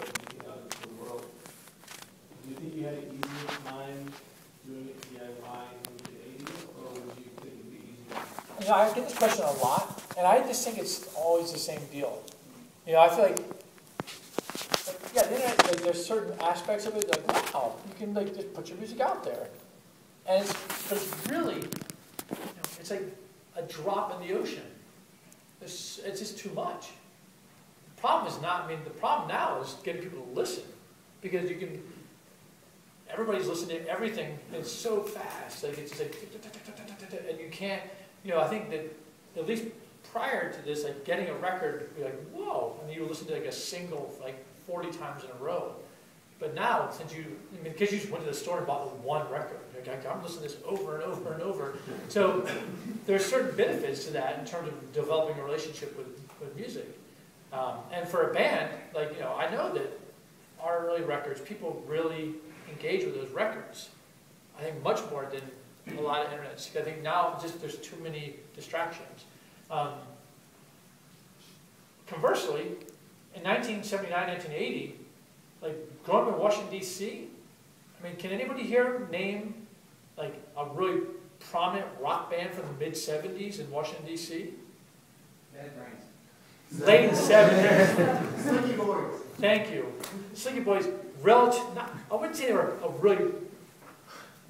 everything out of the world, do you think you had an easier time doing it DIY in the 80s, or would you think it would be easier? I get this question a lot, and I just think it's always the same deal. I feel like the internet, there's certain aspects of it, wow, you can just put your music out there. And it's really, it's like a drop in the ocean. It's just too much. The problem is not, the problem now is getting people to listen. Because everybody's listening to everything, and it's so fast. It's just and you can't, I think that at least prior to this, getting a record, you're like, whoa, and you listen to a single 40 times in a row. But now, since because you just went to the store and bought one record, like, I'm listening to this over and over and over. So there's certain benefits to that in terms of developing a relationship with music. And for a band, like, I know that our early records, people really engage with those records. I think much more than a lot of internets. I think now just there's too many distractions. Conversely, in 1979, 1980, like growing up in Washington, D.C., I mean, can anybody here name like a really prominent rock band from the mid-70s in Washington, D.C.? Bad Brains. Late 70s. Slinky Boys. Thank you. Slinky Boys, I wouldn't say they were a really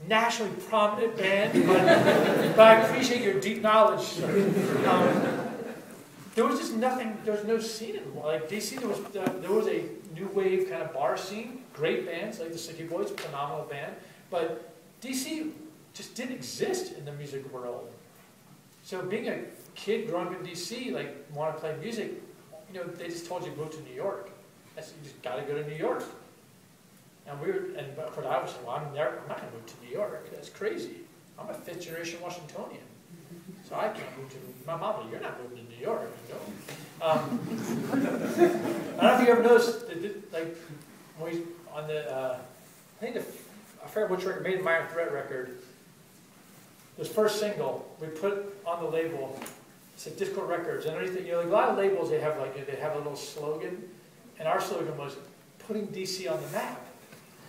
nationally prominent band, but I appreciate your deep knowledge. There was just nothing, there was no scene in like DC. There was a new wave kind of bar scene, great bands like the Slinky Boys, phenomenal band, but DC just didn't exist in the music world. So being a kid growing up in DC, like want to play music, they just told you to move to New York. You just got to go to New York. And of course I was saying, well, I'm not going to move to New York. That's crazy. I'm a fifth generation Washingtonian, so I can't move to. My mom, you're not moving to New York. I don't know if you ever noticed, like when we on the I forget which record, Made in Minor Threat record. This first single we put on the label. It said Discord Records, and underneath it, like a lot of labels they have a little slogan, and our slogan was putting DC on the map,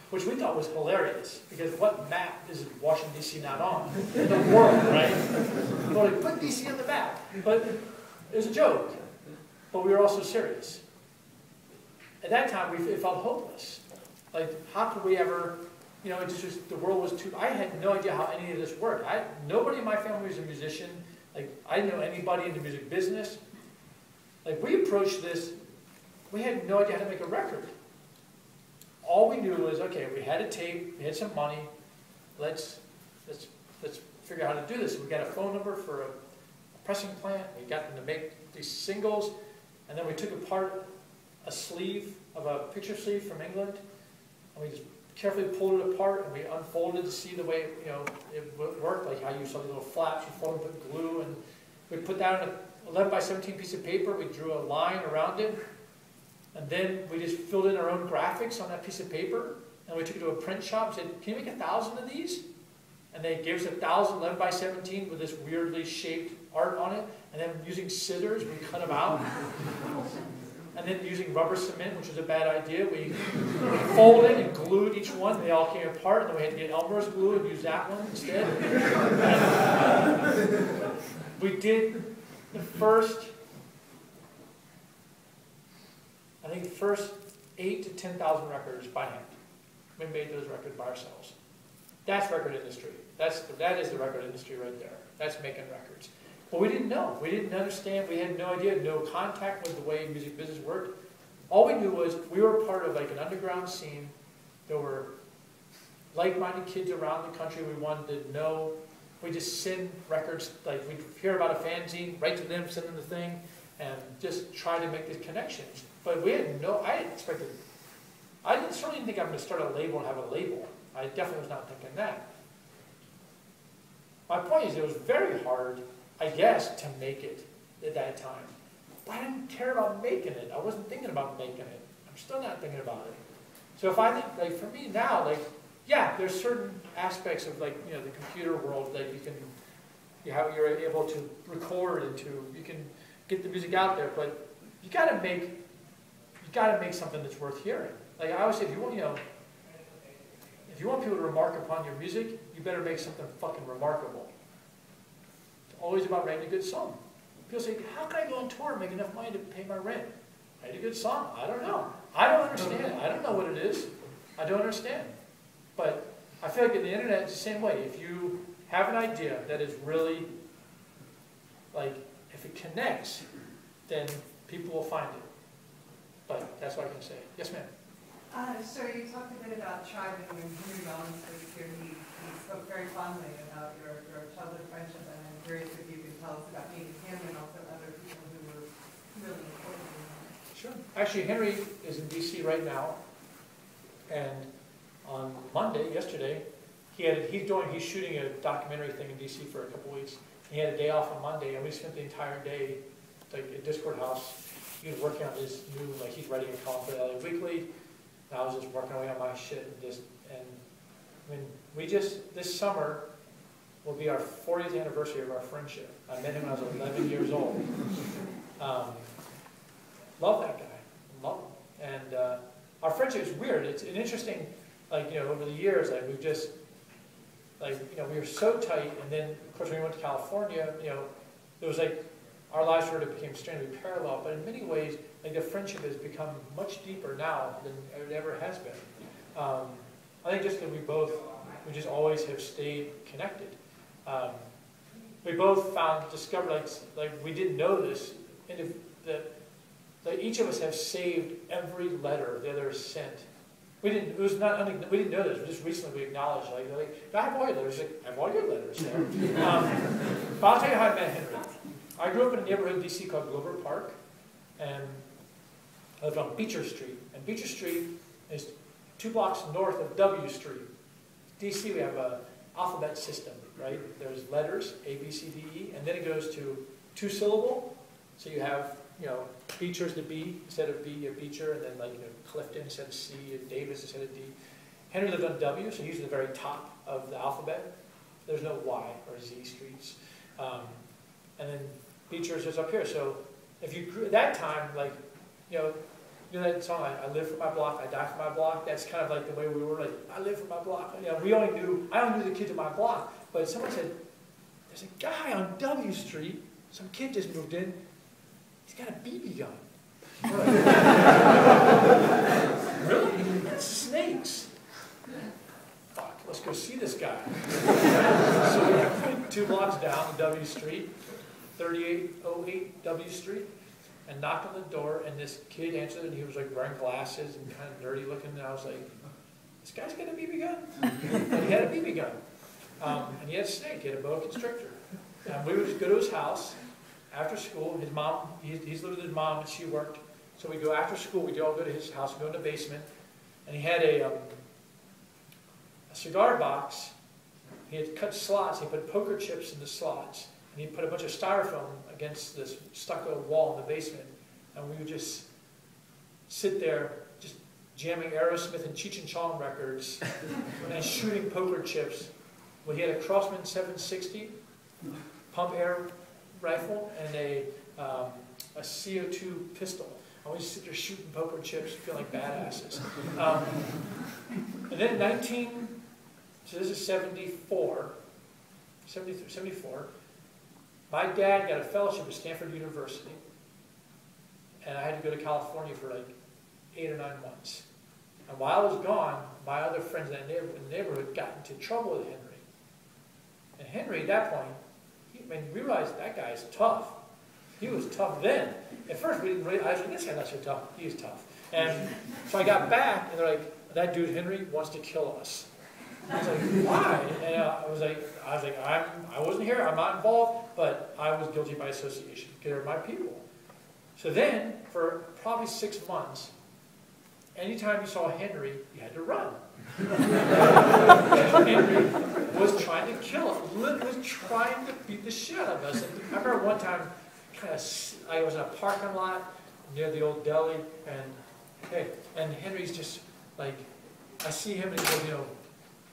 which we thought was hilarious, because what map is Washington, D.C. not on? In the world, right? We're like, put D.C. on the map. But it was a joke. But we were also serious. At that time, it felt hopeless. Like, how could we ever, it's just, the world was too, I had no idea how any of this worked. Nobody in my family was a musician. Like, I didn't know anybody in the music business. Like, we approached this, we had no idea how to make a record. All we knew was, okay, we had a tape, we had some money, let's figure out how to do this. We got a phone number for a pressing plant, we got them to make these singles, and then we took apart a sleeve of a picture sleeve from England, and we just carefully pulled it apart, and we unfolded to see the way it worked, like how you saw the little flaps, you fold and put glue, and we put that on an 11 by 17 piece of paper, we drew a line around it, and then we just filled in our own graphics on that piece of paper, and we took it to a print shop and said, can you make 1,000 of these? And they gave us 1,000 11 by 17 with this weirdly shaped art on it, and then using scissors, we cut them out. And then using rubber cement, which was a bad idea, we folded and glued each one, and they all came apart, and then we had to get Elmer's glue and use that one instead. And we did the first 8,000 to 10,000 records by hand. We made those records by ourselves. That's record industry. That is the record industry right there. That's making records. But we didn't know. We didn't understand. We had no idea, no contact with the way music business worked. All we knew was we were part of like an underground scene. There were like-minded kids around the country we wanted to know. We just send records, like we'd hear about a fanzine, write to them, send them the thing, and just try to make these connections. But we had I certainly didn't think I'm going to start a label and have a label. I definitely was not thinking that. My point is, it was very hard, I guess, to make it at that time. But I didn't care about making it. I wasn't thinking about making it. I'm still not thinking about it. So if I think, like for me now, like, yeah, there's certain aspects of like, the computer world that you're able to record and you can get the music out there, but you gotta make something that's worth hearing. Like I always say, if you want people to remark upon your music, you better make something fucking remarkable. It's always about writing a good song. People say, how can I go on tour and make enough money to pay my rent? Write a good song. I don't know. I don't understand. I don't know what it is. I don't understand. But I feel like in the internet, it's the same way. If you have an idea that is really, like, if it connects, then people will find it. But that's what I can say. Yes, ma'am. So you talked a bit about Tribe and Henry Rollins was here. He spoke very fondly about your childhood friendship, and I'm curious if you could tell us about meeting him and also other people who were really important in your life. Sure. Actually, Henry is in D.C. right now. And on Monday, yesterday, he's shooting a documentary thing in DC for a couple weeks. He had a day off on Monday, and we spent the entire day like at Discord House. He was working on his new, like he's writing a column for the LA Weekly. And I was just working away on my shit and I mean, this summer will be our 40th anniversary of our friendship. I met him when I was 11 years old. Love that guy, love him. And our friendship is weird. It's an interesting, like, you know, over the years, like we've just, like, you know, we were so tight, and then, of course, when we went to California, you know, it was like, our lives sort of became strangely parallel, but in many ways, like, the friendship has become much deeper now than it ever has been. I think just that we just always have stayed connected. We both discovered, like we didn't know this, and that each of us have saved every letter the other sent. We didn't know this. Just recently we acknowledged, like I have all your letters. Like, I have all your letters there. But I'll tell you how I met Henry. I grew up in a neighborhood in DC called Glover Park, and I lived on Beecher Street. And Beecher Street is 2 blocks north of W Street. DC, we have an alphabet system, right? There's letters, A, B, C, D, E, and then it goes to 2-syllable. So you have, you know, Beecher's the B instead of B, you have Beecher, and then like, you know, Clifton instead of C, and Davis instead of D. Henry lived on W, so he's at the very top of the alphabet. There's no Y or Z streets. And then Beecher's is up here. So if you grew at that time, like, you know that song, I live for my block, I die for my block. That's kind of like the way we were, like, I live for my block. You know, I only knew the kids in my block, but someone said, there's a guy on W Street, some kid just moved in, he's got a BB gun. Really? That's snakes. Fuck, let's go see this guy. So we went 2 blocks down W Street, 3808 W Street, and knocked on the door, and this kid answered, and he was like wearing glasses and kind of nerdy looking, and I was like, this guy's got a BB gun? And he had a BB gun. And he had a snake, he had a boa constrictor. And we would just go to his house after school. His mom, he's lived with his mom, and she worked. So we go after school, we'd all go to his house, we go in the basement, and he had a cigar box. He had cut slots, he put poker chips in the slots, and he put a bunch of styrofoam against this stucco wall in the basement, and we would just sit there, just jamming Aerosmith and Cheech and Chong records, and shooting poker chips. Well, he had a Crossman 760 pump air rifle and a CO2 pistol. I always sit there shooting poker chips, feeling like badasses. And then so this is 74, my dad got a fellowship at Stanford University, and I had to go to California for like 8 or 9 months. And while I was gone, my other friends in the neighborhood got into trouble with Henry. And Henry, at that point, we realized that guy's tough. He was tough then. At first, we didn't realize, this guy's not so tough. He is tough. And so I got back, and they're like, that dude Henry wants to kill us. I was like, why? And I was like, I wasn't here, I'm not involved, but I was guilty by association because they're my people. So then, for probably 6 months, anytime you saw Henry, you had to run. Henry was trying to kill us, was trying to beat the shit out of us. And I remember one time, I was in a parking lot near the old deli, and Henry's just like, I see him and he goes, you know,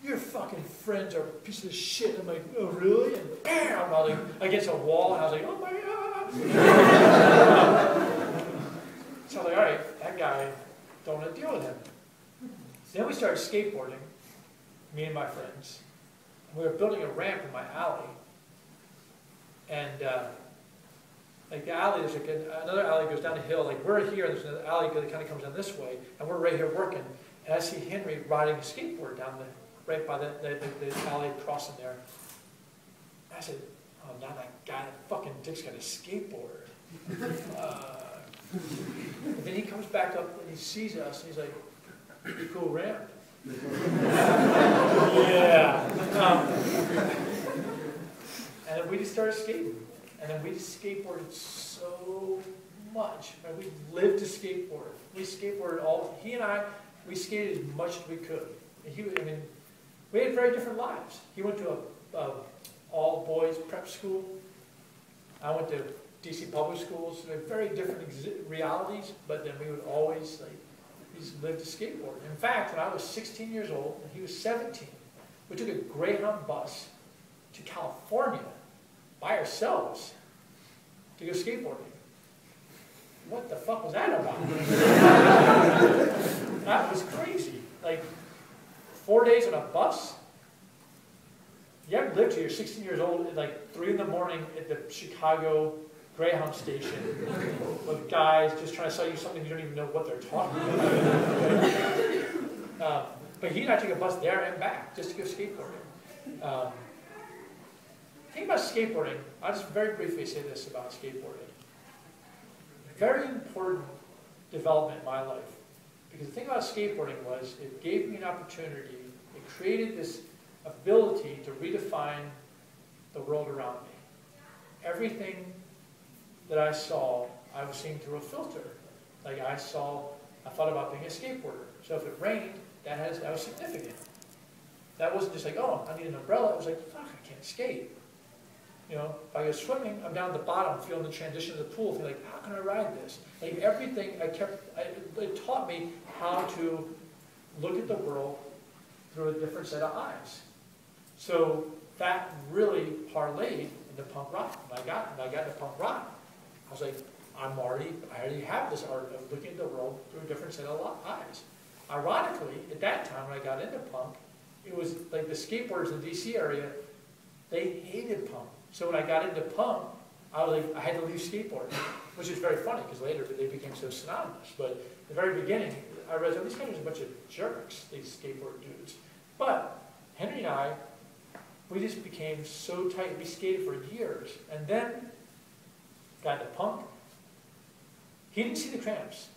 your fucking friends are a piece of shit. And I'm like, oh really? And bam, I was like against a wall, and I was like, oh my god. So I was like, all right, that guy, don't want to deal with him. Then we started skateboarding, me and my friends. We were building a ramp in my alley. And like the alley, there's like another alley goes down a hill. Like we're here, there's another alley that kind of comes down this way, and we're right here working. And I see Henry riding a skateboard down right by the alley crossing there. And I said, oh, now that guy, that fucking dick's got a skateboard. And then he comes back up and he sees us and he's like, pretty cool ramp. Yeah. And then we just started skating. And then we just skateboarded so much. Right? We lived to skateboard. We skateboarded he and I we skated as much as we could. And I mean, we had very different lives. He went to a all-boys prep school. I went to DC public schools. So we had very different realities, but then we would always, like, we just lived to skateboard. In fact, when I was 16 years old and he was 17, we took a Greyhound bus to California by ourselves to go skateboarding. What the fuck was that about? That was crazy. Like, 4 days on a bus? You haven't lived till you're 16 years old at like 3 in the morning at the Chicago Greyhound station with guys just trying to sell you something you don't even know what they're talking about. But he and I took a bus there and back just to go skateboarding. The thing about skateboarding, I'll just very briefly say this about skateboarding. Very important development in my life. Because the thing about skateboarding was it gave me an opportunity, it created this ability to redefine the world around me. Everything that I saw, I was seeing through a filter. Like I thought about being a skateboarder. So if it rained, that was significant. That wasn't just like, oh, I need an umbrella. It was like, fuck, I can't skate. You know, if I go swimming, I'm down at the bottom, feeling the transition of the pool, thinking like, how can I ride this? Like everything, it taught me how to look at the world through a different set of eyes. So that really parlayed into punk rock. When I got into punk rock, I was like, I already have this art of looking at the world through a different set of eyes. Ironically, at that time when I got into punk, it was like the skateboarders in the DC area, they hated punk. So when I got into punk, I had to leave skateboarding, which is very funny because later they became so synonymous. But at the very beginning, I realized, oh, these guys are a bunch of jerks, these skateboard dudes. But Henry and I, we just became so tight. We skated for years. And then got into punk. He didn't see the Cramps.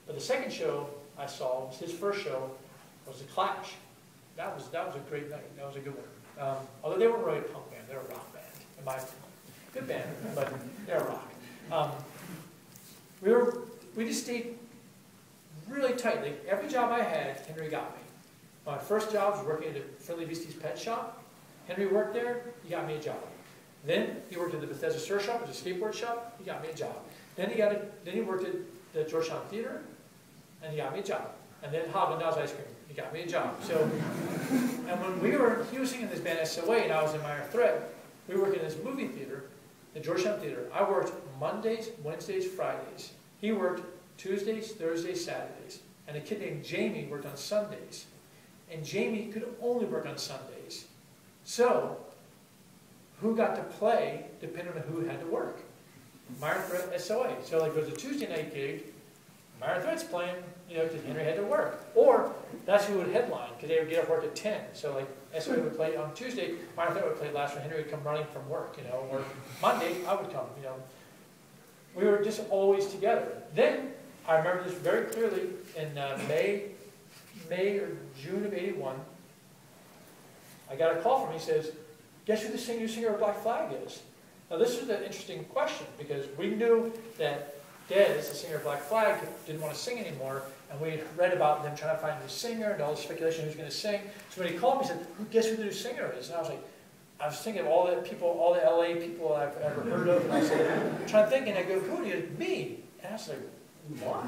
But the second show I saw, was his first show, was The Clash. That was a great night. That was a good one. Although they weren't really a punk band, they were a rock band, in my opinion. Good band, but they're rock. We just stayed really tight. Like every job I had, Henry got me. My first job was working at a Friendly Beasties pet shop. Henry worked there, he got me a job. Then he worked at the Bethesda Surf Shop, which is a skateboard shop, he got me a job. Then he worked at the Georgetown Theater, and he got me a job. And then Haagen-Dazs Ice Cream, he got me a job. So, and when he was singing this band SOA, and I was in Minor Threat, we worked in this movie theater, the Georgetown Theater. I worked Mondays, Wednesdays, Fridays. He worked Tuesdays, Thursdays, Saturdays. And a kid named Jamie worked on Sundays. And Jamie could only work on Sundays. So, who got to play depended on who had to work. Minor Threat, SOA. So like there's a Tuesday night gig, Minor Threat's playing, you know, because Henry had to work. Or that's who would headline, because they would get off work at 10. So like SOA would play on Tuesday, Minor Threat would play last, and Henry would come running from work, you know, or Monday, I would come, you know. We were just always together. Then, I remember this very clearly in May or June of '81, I got a call from him. He says, guess who the new singer of Black Flag is? Now this is an interesting question because we knew that Dez, the singer of Black Flag, didn't want to sing anymore, and we had read about them trying to find a new singer and all this speculation who's going to sing. So when he called me, he said, guess who the new singer is? And I was thinking of all the people, all the LA people I've ever heard of, and I said, I'm trying to think, and I go, who do you, me? And I was like, what?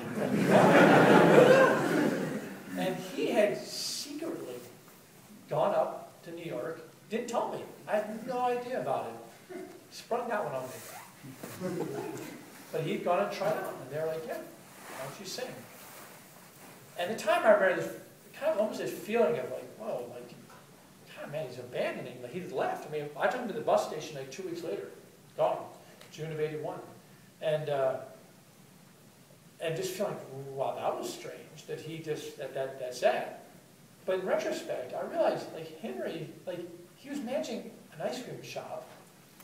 And he had secretly gone up to New York, didn't tell me. I had no idea about it. Sprung that one on me. But he'd gone and tried out, and they were like, yeah, why don't you sing? And at the time I remember this, kind of almost this feeling of like, whoa, like, God, man, he's abandoning, like he'd left. I mean, I took him to the bus station like 2 weeks later, gone, June of '81. And just feeling, wow, that was strange that he just, that's that. But in retrospect, I realized, like, Henry, like, he was managing an ice cream shop.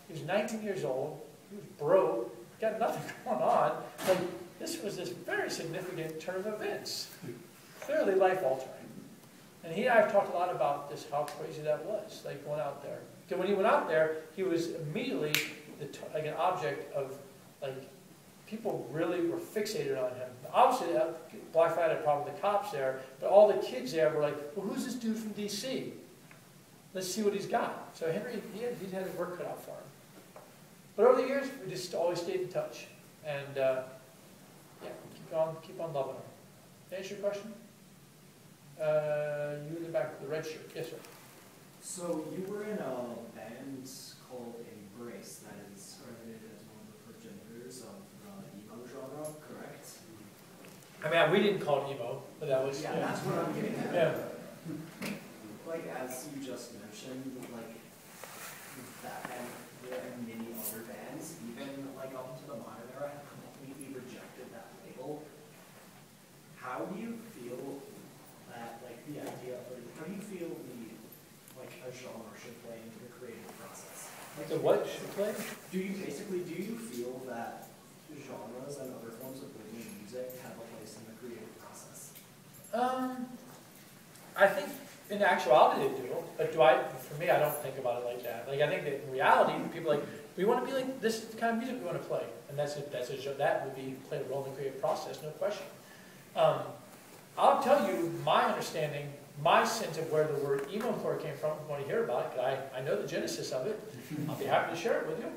He was 19 years old. He was broke. Got nothing going on. Like, this was this very significant turn of events. Clearly life-altering. And he and I have talked a lot about this, how crazy that was, like, going out there. Because when he went out there, he was immediately like an object of, like, people really were fixated on him. Obviously, Black Friday had a problem with the cops there, but all the kids there were like, well, who's this dude from DC? Let's see what he's got. So Henry, he had his work cut out for him. But over the years, we just always stayed in touch. And yeah, keep on loving him. Did I answer your question? You in the back with the red shirt. Yes, sir. So you were in a band called Embrace that is credited as one of the progenitors of the emo genre, correct? I mean, we didn't call it emo, but that was... Yeah, that's what I'm getting at. Yeah. Like, as you just mentioned, like, that and there are many other bands, even like up into the modern era, have completely rejected that label. How do you feel that, like, the idea of, how do you feel like, a genre should play into the creative process? Like the what should play? Do you feel that genres and other forms of written music have a place in the creative process? I think in actuality they do, but for me, I don't think about it like that. Like, I think that in reality, people are like, we want to be like, this is the kind of music we want to play. And that would play a role in the creative process, no question. I'll tell you my understanding, my sense of where the word emo-core came from. If you want to hear about it, because I know the genesis of it. I'll be happy to share it with you.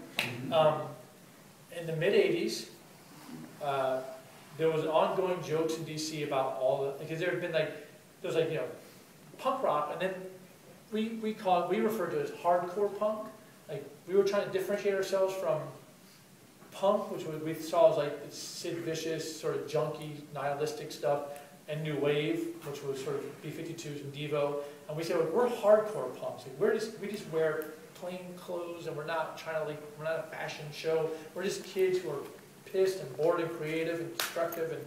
In the mid-'80s, there was ongoing jokes in DC about because there had been punk rock, and then we referred to it as hardcore punk. Like, we were trying to differentiate ourselves from punk, which we saw as like Sid Vicious, sort of junky, nihilistic stuff, and New Wave, which was sort of B-52s and Devo. And we said, well, we're hardcore punks. Like, we just wear plain clothes, and we're not a fashion show. We're just kids who are pissed and bored and creative and destructive, and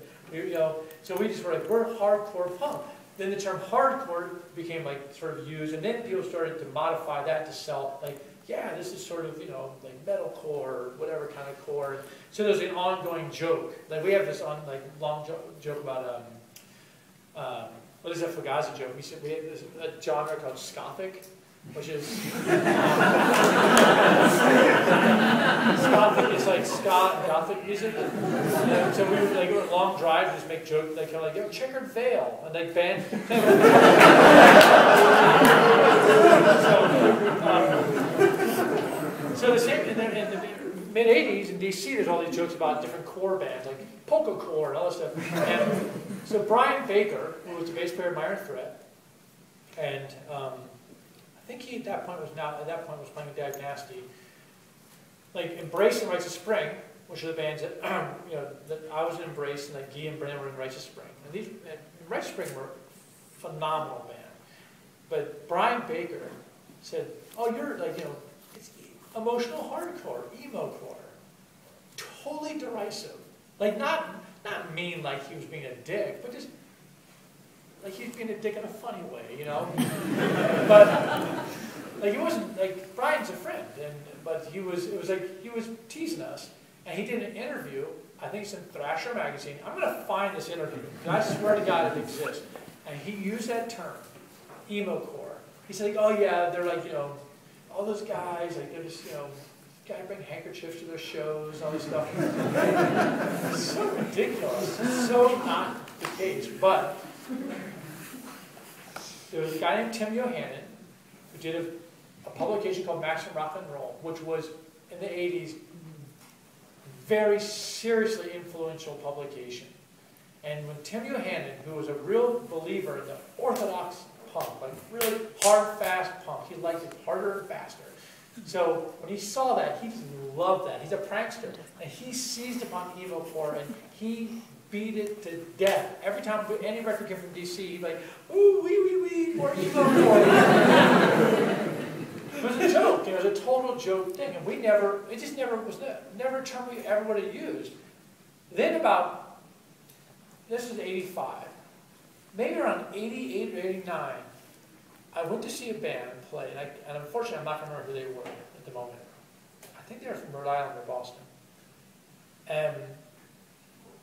so we just were like, we're hardcore punk. Then the term hardcore became like sort of used, and then people started to modify that to sell like, yeah, this is sort of, like metalcore or whatever kind of core. So there's an ongoing joke. Like, we have this long joke about what is a Fugazi joke? We said we had this a genre called Scothic, which is Scothic is like Gothic music. And so we would like go on long drives, just make jokes like kind of like, yo, Checkered Veil, and like band. So the same in the mid-'80s in DC, there's all these jokes about different core bands like polka core and all this stuff. And so Brian Baker, who was the bass player of Minor Threat, and I think he at that point was playing with Dag Nasty. Like Embrace and Rites of Spring, which are the bands that that I was in Embrace, and like Guy and Brennan were in Rites of Spring. And Rites of Spring were a phenomenal band. But Brian Baker said, "Oh, you're like it's emotional hardcore, emo-core, totally derisive. Like not mean like he was being a dick, but just like he was being a dick in a funny way, But like he wasn't like Brian's a friend, but it was like he was teasing us, and he did an interview. I think it's in Thrasher magazine. I'm gonna find this interview, and I swear to God it exists. And he used that term, emo-core. He said, like, oh yeah, they're like all those guys, like they're just guys bring handkerchiefs to their shows, all this stuff. It's so ridiculous. It's so not the case. But there was a guy named Tim Yohannan who did a publication called Maximum Rock and Roll, which was in the 80s very seriously influential publication. And when Tim Yohannan, who was a real believer in the orthodox punk, like really hard, fast punk, he liked it harder and faster. So when he saw that, he loved that. He's a prankster. And he seized upon emo-core, and he beat it to death. Every time any record came from DC, he'd be like, ooh, wee, more emo-core. It was a joke. It was a total joke thing. And it just never was never a term we ever would have used. Then this was 85. Maybe around 88 or 89, I went to see a band play, and unfortunately I'm not going to remember who they were at the moment. I think they were from Rhode Island or Boston. And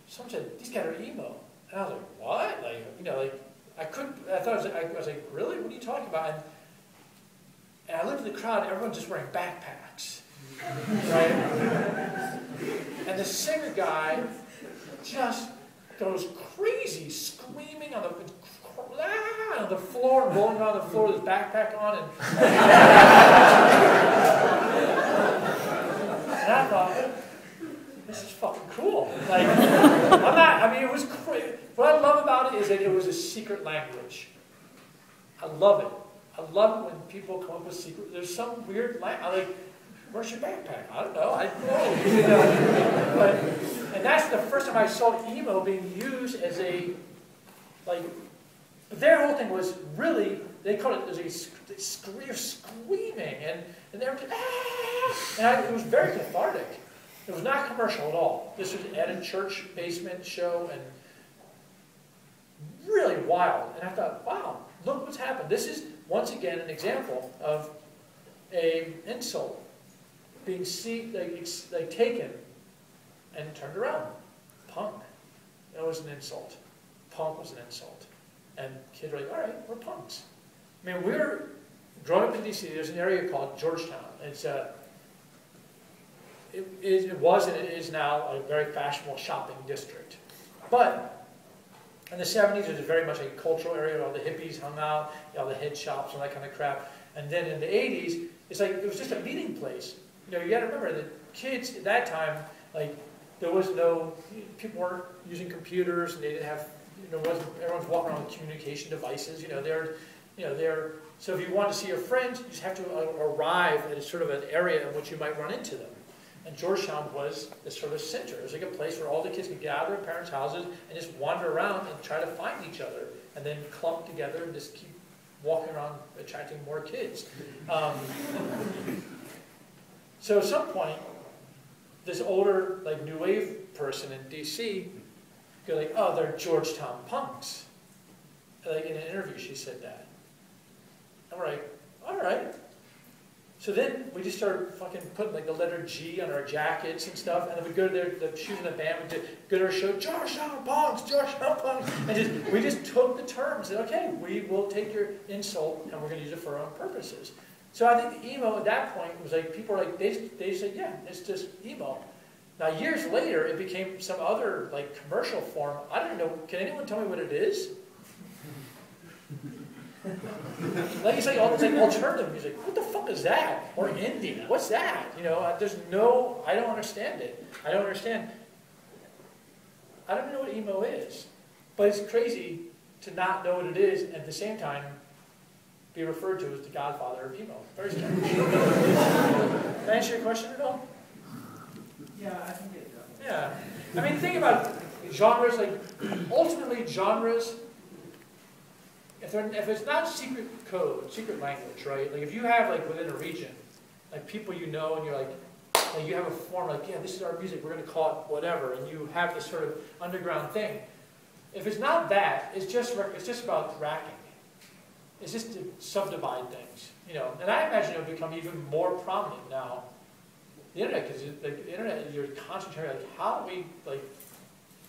someone said, these guys are emo. And I was like, what? I was like, really? What are you talking about? And I looked at the crowd, and everyone's just wearing backpacks. Right? And And the singer guy just goes crazy, screaming on the floor, rolling around the floor with his backpack on, and I thought, this is fucking cool. Like, it was crazy. What I love about it is that it was a secret language. I love it. I love it when people come up with secret, there's some weird language, like, where's your backpack? I don't know. And that's the first time I saw emo being used as a, like, but their whole thing was really, they called it as a screaming, and they were just, it was very cathartic. It was not commercial at all. This was at a church basement show, and really wild. And I thought, wow, look what's happened. This is, once again, an example of an insult being taken and turned around. Punk. That was an insult. Punk was an insult. And kids were like, all right, we're punks. I mean, we were growing up in D.C., there's an area called Georgetown. It was and it is now a very fashionable shopping district. But in the 70s, it was very much a cultural area where all the hippies hung out, all the head shops and that kind of crap. And then in the 80s, it's like, it was just a meeting place. You got to remember that kids at that time, like, there was no, people weren't using computers, and they didn't have, everyone's walking around with communication devices, so if you want to see your friends, you just have to arrive at a sort of an area in which you might run into them. And Georgetown was this sort of center. It was like a place where all the kids could get out of their parents' houses and just wander around and try to find each other, and then clump together and just keep walking around attracting more kids. So at some point, this older, like, new wave person in D.C. go like, oh, they're Georgetown punks. Like, in an interview, she said that. I'm like, all right. So then we just started fucking putting like the letter G on our jackets and stuff, and then we'd go to the shoes in the band, we'd go to our show, Georgetown punks, and we just took the terms and said, okay, we will take your insult and we're going to use it for our own purposes. So I think the emo at that point was like, people were like, they said, yeah, it's just emo. Now years later, it became some other like commercial form. I don't know, can anyone tell me what it is? Like it's like alternative music. What the fuck is that? Or indie? What's that? There's no. I don't understand it. I don't understand. I don't know what emo is, but it's crazy to not know what it is and at the same time be referred to as the godfather of emo. Very strange. Can I answer your question at all? Yeah, I think it does. Yeah. I mean, think about genres. Like ultimately, genres. If it's not secret code, secret language, right? Like if you have like within a region, like people and you're like you have a form like, yeah, this is our music, we're going to call it whatever, and you have this sort of underground thing. If it's not that, it's just about racking. It's just to subdivide things, And I imagine it'll become even more prominent now. The internet, because the internet, you're concentrating like, how do we like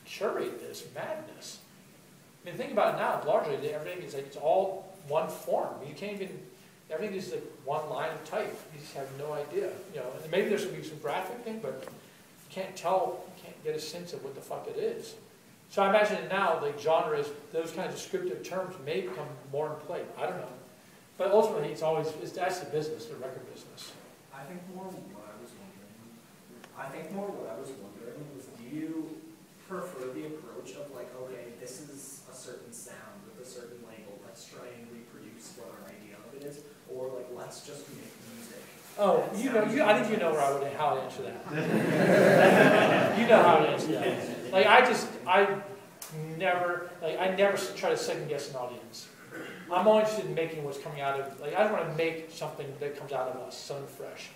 curate this madness? I mean, think about it now. Largely, everything is like it's all one form. You can't even. Everything is like one line of type. You just have no idea. And maybe there's going to be some graphic thing, but you can't tell. You can't get a sense of what the fuck it is. So I imagine now, like genres, those kinds of descriptive terms may become more in play. I don't know, but ultimately, that's the business, the record business. I think more what I was wondering was, do you prefer the approach of like, okay, this is a certain sound with a certain label, let's try and reproduce what our idea of it is, or like, let's just make music? Oh, I think you know how to answer that. You know how to answer that. Like, I never try to second guess an audience. I'm only interested in making what's coming out of, like, I don't want to make something that comes out of us, something fresh.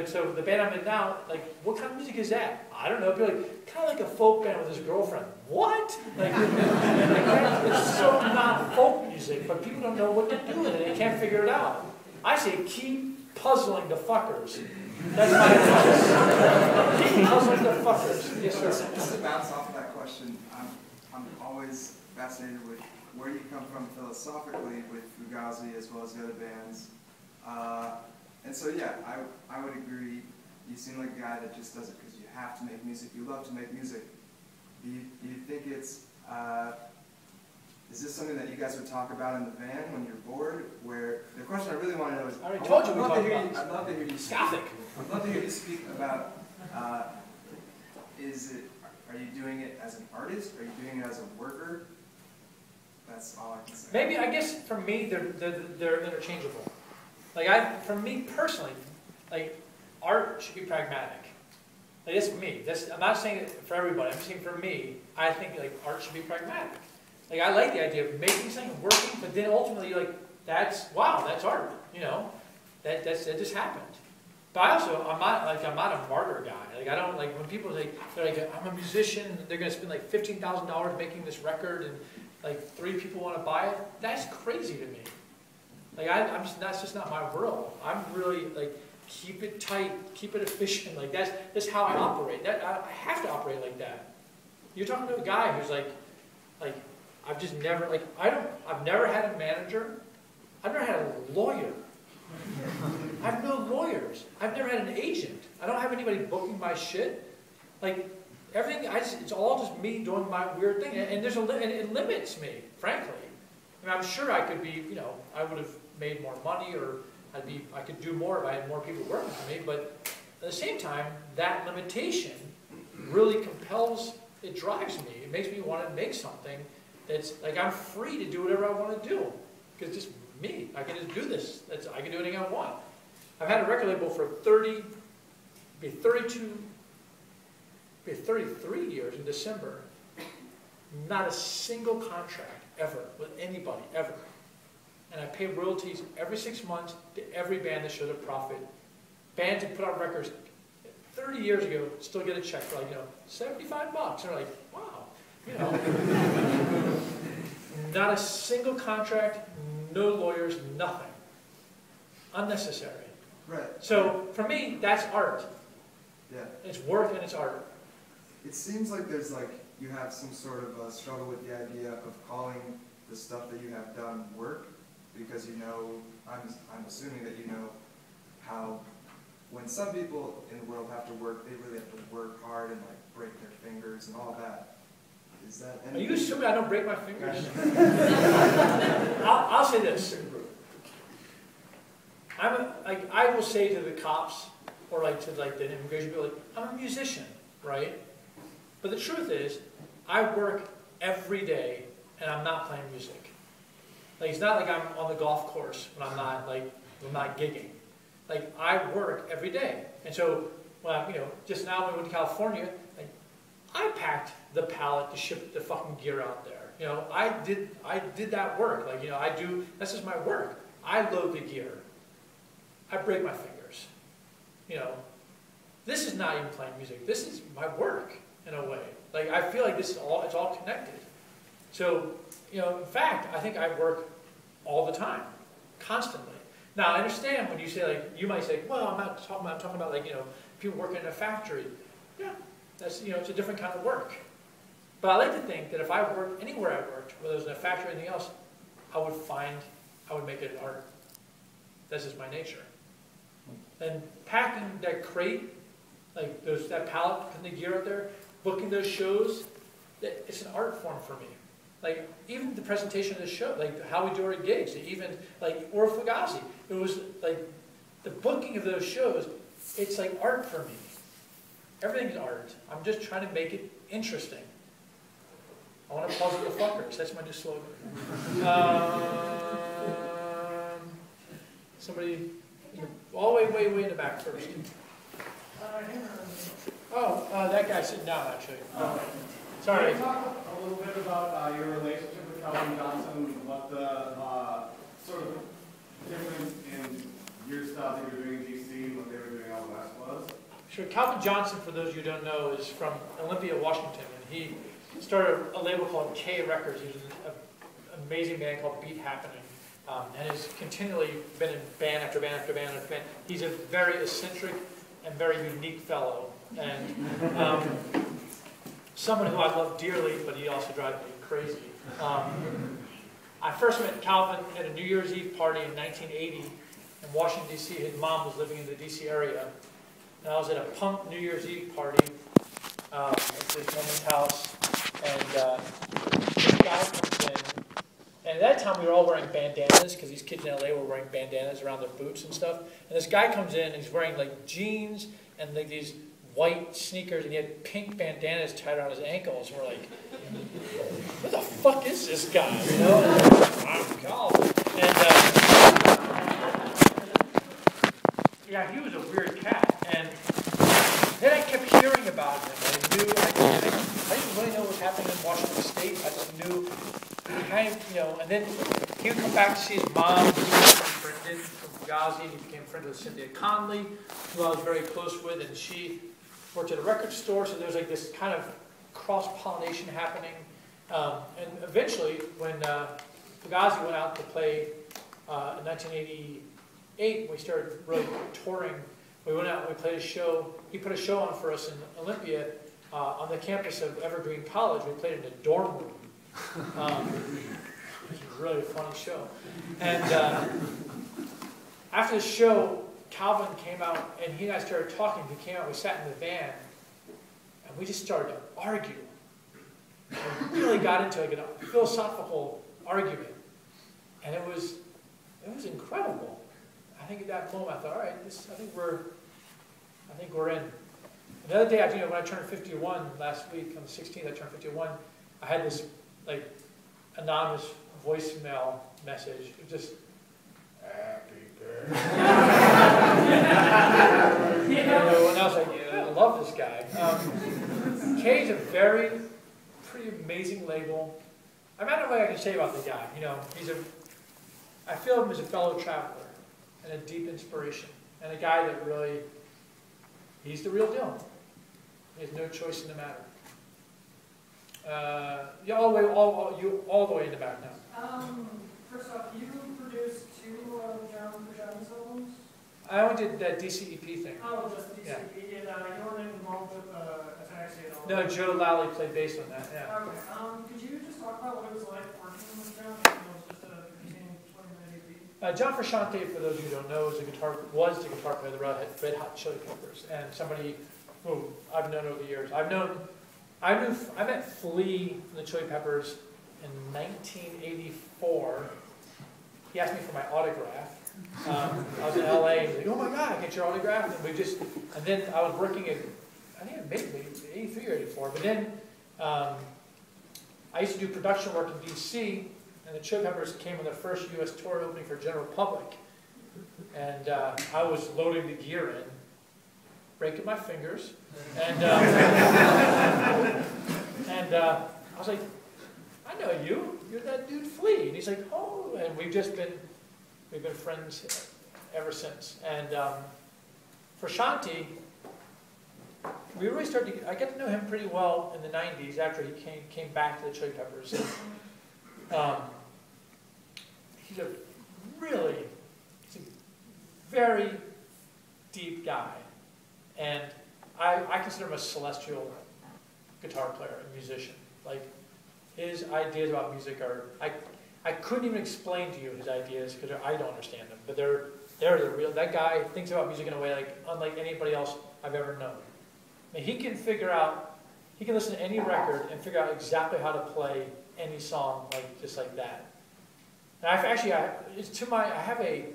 So the band I'm in now, like, what kind of music is that? I don't know. It'd be like, kind of like a folk band with his girlfriend. What? Like it's so not folk music, but people don't know what to do with it. They can't figure it out. I say, keep puzzling the fuckers. That's my advice. Keep puzzling the fuckers. Yes, sir. Just to bounce off of that question, I'm always fascinated with where you come from philosophically with Fugazi as well as the other bands. And so, yeah, I would agree. You seem like a guy that just does it because you have to make music. You love to make music. Do you think it's, is this something that you guys would talk about in the van when you're bored? Where the question I really want to know is, I already told you we I'd talked about I'd love to hear you speak. Gothic. I'd love to hear you speak about, are you doing it as an artist? Are you doing it as a worker? That's all I can say. Maybe, I guess for me, they're interchangeable. For me personally, like, art should be pragmatic. Like, that's me. I'm not saying it for everybody. I'm saying for me, I think like art should be pragmatic. Like, I like the idea of making something working, but then ultimately, like, that's art. You know, that just happened. But I'm not a martyr guy. Like, I don't like when people they're like, I'm a musician. They're gonna spend like $15,000 making this record, and like 3 people want to buy it. That's crazy to me. Like, that's just not my world. I'm really like, keep it tight, keep it efficient. Like, that's how I operate. I have to operate like that. You're talking to a guy who's like I've just never I've never had a manager. I've never had a lawyer. I have no lawyers. I've never had an agent. I don't have anybody booking my shit. Like, everything, it's all just me doing my weird thing. And it limits me, frankly. I mean, I'm sure I could be, I would have made more money, or I could do more if I had more people working for me. But at the same time, that limitation really it drives me. It makes me want to make something that's, like, I'm free to do whatever I want to do. Because it's just me. I can just do this. I can do anything I want. I've had a record label for 33 years in December. Not a single contract ever with anybody, ever. And I pay royalties every 6 months to every band that shows a profit. Bands that put out records 30 years ago still get a check for like, $75. And they're like, wow, Not a single contract, no lawyers, nothing. Unnecessary. Right. So for me, that's art. Yeah. It's work and it's art. It seems like you have some sort of a struggle with the idea of calling the stuff that you have done work, because I'm assuming that how when some people in the world have to work, they really have to work hard and like break their fingers and all that. Is that anything? Are you assuming I don't break my fingers? I'll say this. I will say to the cops or to the immigration people, I'm a musician, right? But the truth is, I work every day and I'm not playing music. Like, it's not like I'm on the golf course when I'm not gigging. Like, I work every day. And so, just now when we went to California, I packed the pallet to ship the fucking gear out there. I did that work. That's just my work. I load the gear. I break my fingers. This is not even playing music. This is my work in a way. Like, I feel like it's all connected. So, in fact, I think I work all the time, constantly. Now, I understand when you say, you might say, well, I'm talking about people working in a factory. Yeah, that's, it's a different kind of work. But I like to think that if I worked anywhere I worked, whether it was in a factory or anything else, I would make it an art. That's just my nature. And packing that crate, that pallet, putting the gear out there, booking those shows, it's an art form for me. Even the presentation of the show, how we do our gigs, even or Fugazi, it was the booking of those shows, it's like art for me. Everything's art. I'm just trying to make it interesting. I want to puzzle the fuckers. That's my new slogan. Somebody, all the way in the back first. That guy's sitting down, actually. Sorry. Can you talk a little bit about your relationship with Calvin Johnson, what the sort of difference in your style that you were doing in DC and what they were doing out west was? Sure. Calvin Johnson, for those of you who don't know, is from Olympia, Washington, and he started a label called Mackaye Records. He was an amazing band called Beat Happening, and has continually been in band after band after band after band. He's a very eccentric and very unique fellow, and someone who I love dearly, but he also drives me crazy. I first met Calvin at a New Year's Eve party in 1980 in Washington, D.C. His mom was living in the D.C. area. And I was at a punk New Year's Eve party at this woman's house, and this guy comes in. And at that time, we were all wearing bandanas, because these kids in LA were wearing bandanas around their boots and stuff. And this guy comes in, and he's wearing like jeans and like these white sneakers, and he had pink bandanas tied around his ankles. And we're like, what the fuck is this guy? You know? And, yeah, he was a weird cat. And then I kept hearing about him. I didn't really know what was happening in Washington State. I just knew. Kind of, you know, and then he would come back to see his mom, who was befriended from Fugazi, and he became friends with Cynthia Conley, who I was very close with, and she worked at a record store, so there was like this kind of cross-pollination happening. And eventually, when Fugazi went out to play in 1988, when we started really touring, we went out and we played a show. He put a show on for us in Olympia on the campus of Evergreen College. We played in a dorm room. It was a really funny show. And after the show, Calvin came out, and he and I started talking. He came out, we sat in the van, and we just started to argue. And we really got into like a philosophical argument. And it was incredible. I think at that moment I thought, all right, I think we're in. The other day, when I turned 51 last week, on the 16th, I turned 51, I had this like anonymous voicemail message. It was just, happy birthday. And I was like, yeah, I love this guy. Kay's a pretty amazing label. I don't know what I can say about the guy. You know, I feel him as a fellow traveler and a deep inspiration, and a guy that really, he's the real deal. He has no choice in the matter. Yeah, all the way in the back now. First off, you produced 2 John Frusciante's albums? I only did that DCEP thing. Oh, just DCEP. Yeah. And you weren't involved with Ataxia at all? No, Joe Lally played bass on that, yeah. Okay. Could you just talk about what it was like working with John? It was just a 20-minute EP. John Frusciante, for those of you who don't know, was the guitar player of the Red Hot Chili Peppers, and somebody who I've known over the years. I met Flea from the Chili Peppers in 1984. He asked me for my autograph. I was in LA, and he was like, oh my God, I get your autograph. And then I was working at, I think it made me 83 or 84. But then I used to do production work in DC, and the Chili Peppers came on their first US tour opening for general public. And I was loading the gear in, breaking my fingers, and I was like, I know you. You're that dude Flea. And he's like, oh, and we've been friends ever since. And Frusciante, we really started I got to know him pretty well in the 90s after he came back to the Chili Peppers. And, he's a very deep guy. And I consider him a celestial guitar player and musician. Like, his ideas about music are, I couldn't even explain to you his ideas because I don't understand them, but they're the real, that guy thinks about music in a way like unlike anybody else I've ever known. I mean, he can listen to any record and figure out exactly how to play any song just like that. And I have a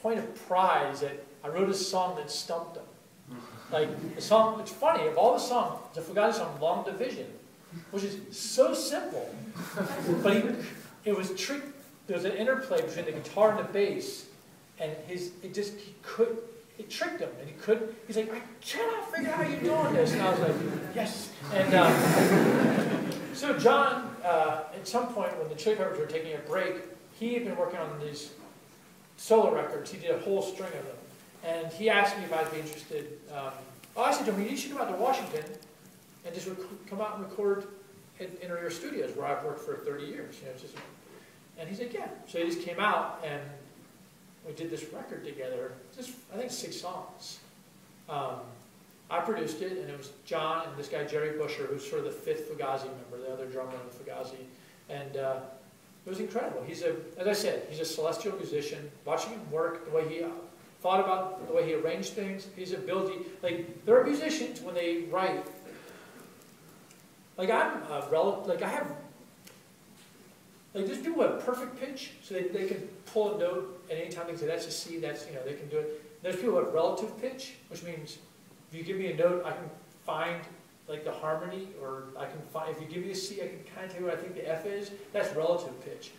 point of pride is that I wrote a song that stumped him. Like, the song, it's funny, of all the songs, the Fugazi song, Long Division, which is so simple, but there was an interplay between the guitar and the bass, and it tricked him, and he's like, I cannot figure out how you're doing this, and I was like, yes. And so John, at some point when the Chili Peppers were taking a break, he had been working on these solo records. He did a whole string of them. And he asked me if I'd be interested. I said to him, you should come out to Washington and just come out and record in your studios where I've worked for 30 years. You know, and he said, yeah. So he just came out and we did this record together. I think 6 songs. I produced it, and it was John and this guy Jerry Busher, who's sort of the 5th Fugazi member, the other drummer in the Fugazi. And it was incredible. As I said, he's a celestial musician. Watching him work, the way he thought about the way he arranged things, his ability. Like, there are musicians, when they write, like there's people who have perfect pitch, so they can pull a note at any time. They say, that's a C, that's, they can do it. There's people who have relative pitch, which means if you give me a note, I can find like the harmony, or I can find, if you give me a C, I can kind of tell you what I think the F is. That's relative pitch.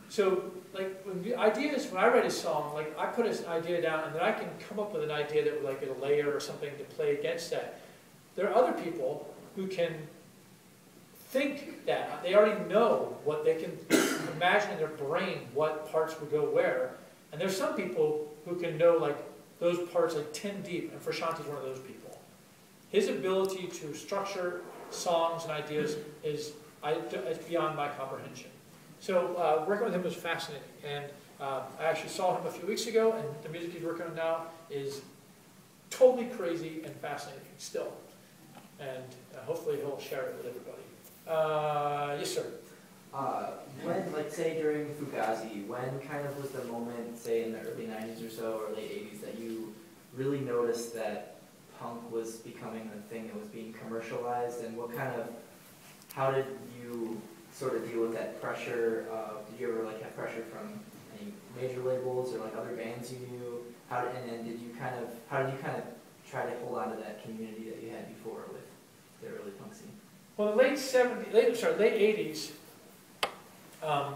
So, like, when I write a song, like, I put an idea down, and then I can come up with an idea that would, like, a layer or something to play against that. There are other people who can think that. They already know what they can imagine in their brain, what parts would go where. And there's some people who can know, like, those parts, like, 10 deep, and Frusciante's one of those people. His ability to structure songs and ideas is beyond my comprehension. So working with him was fascinating, and I actually saw him a few weeks ago, and the music he's working on now is totally crazy and fascinating still. And hopefully he'll share it with everybody. Yes, sir? When, like, say during Fugazi, when kind of was the moment, say in the early 90s or so, or late 80s, that you really noticed that punk was becoming a thing that was being commercialized, and how did you sort of deal with that pressure? Did you ever like have pressure from any major labels or like other bands you knew? How did you kind of try to hold on to that community that you had before with the early punk scene? Well, in the late 80s,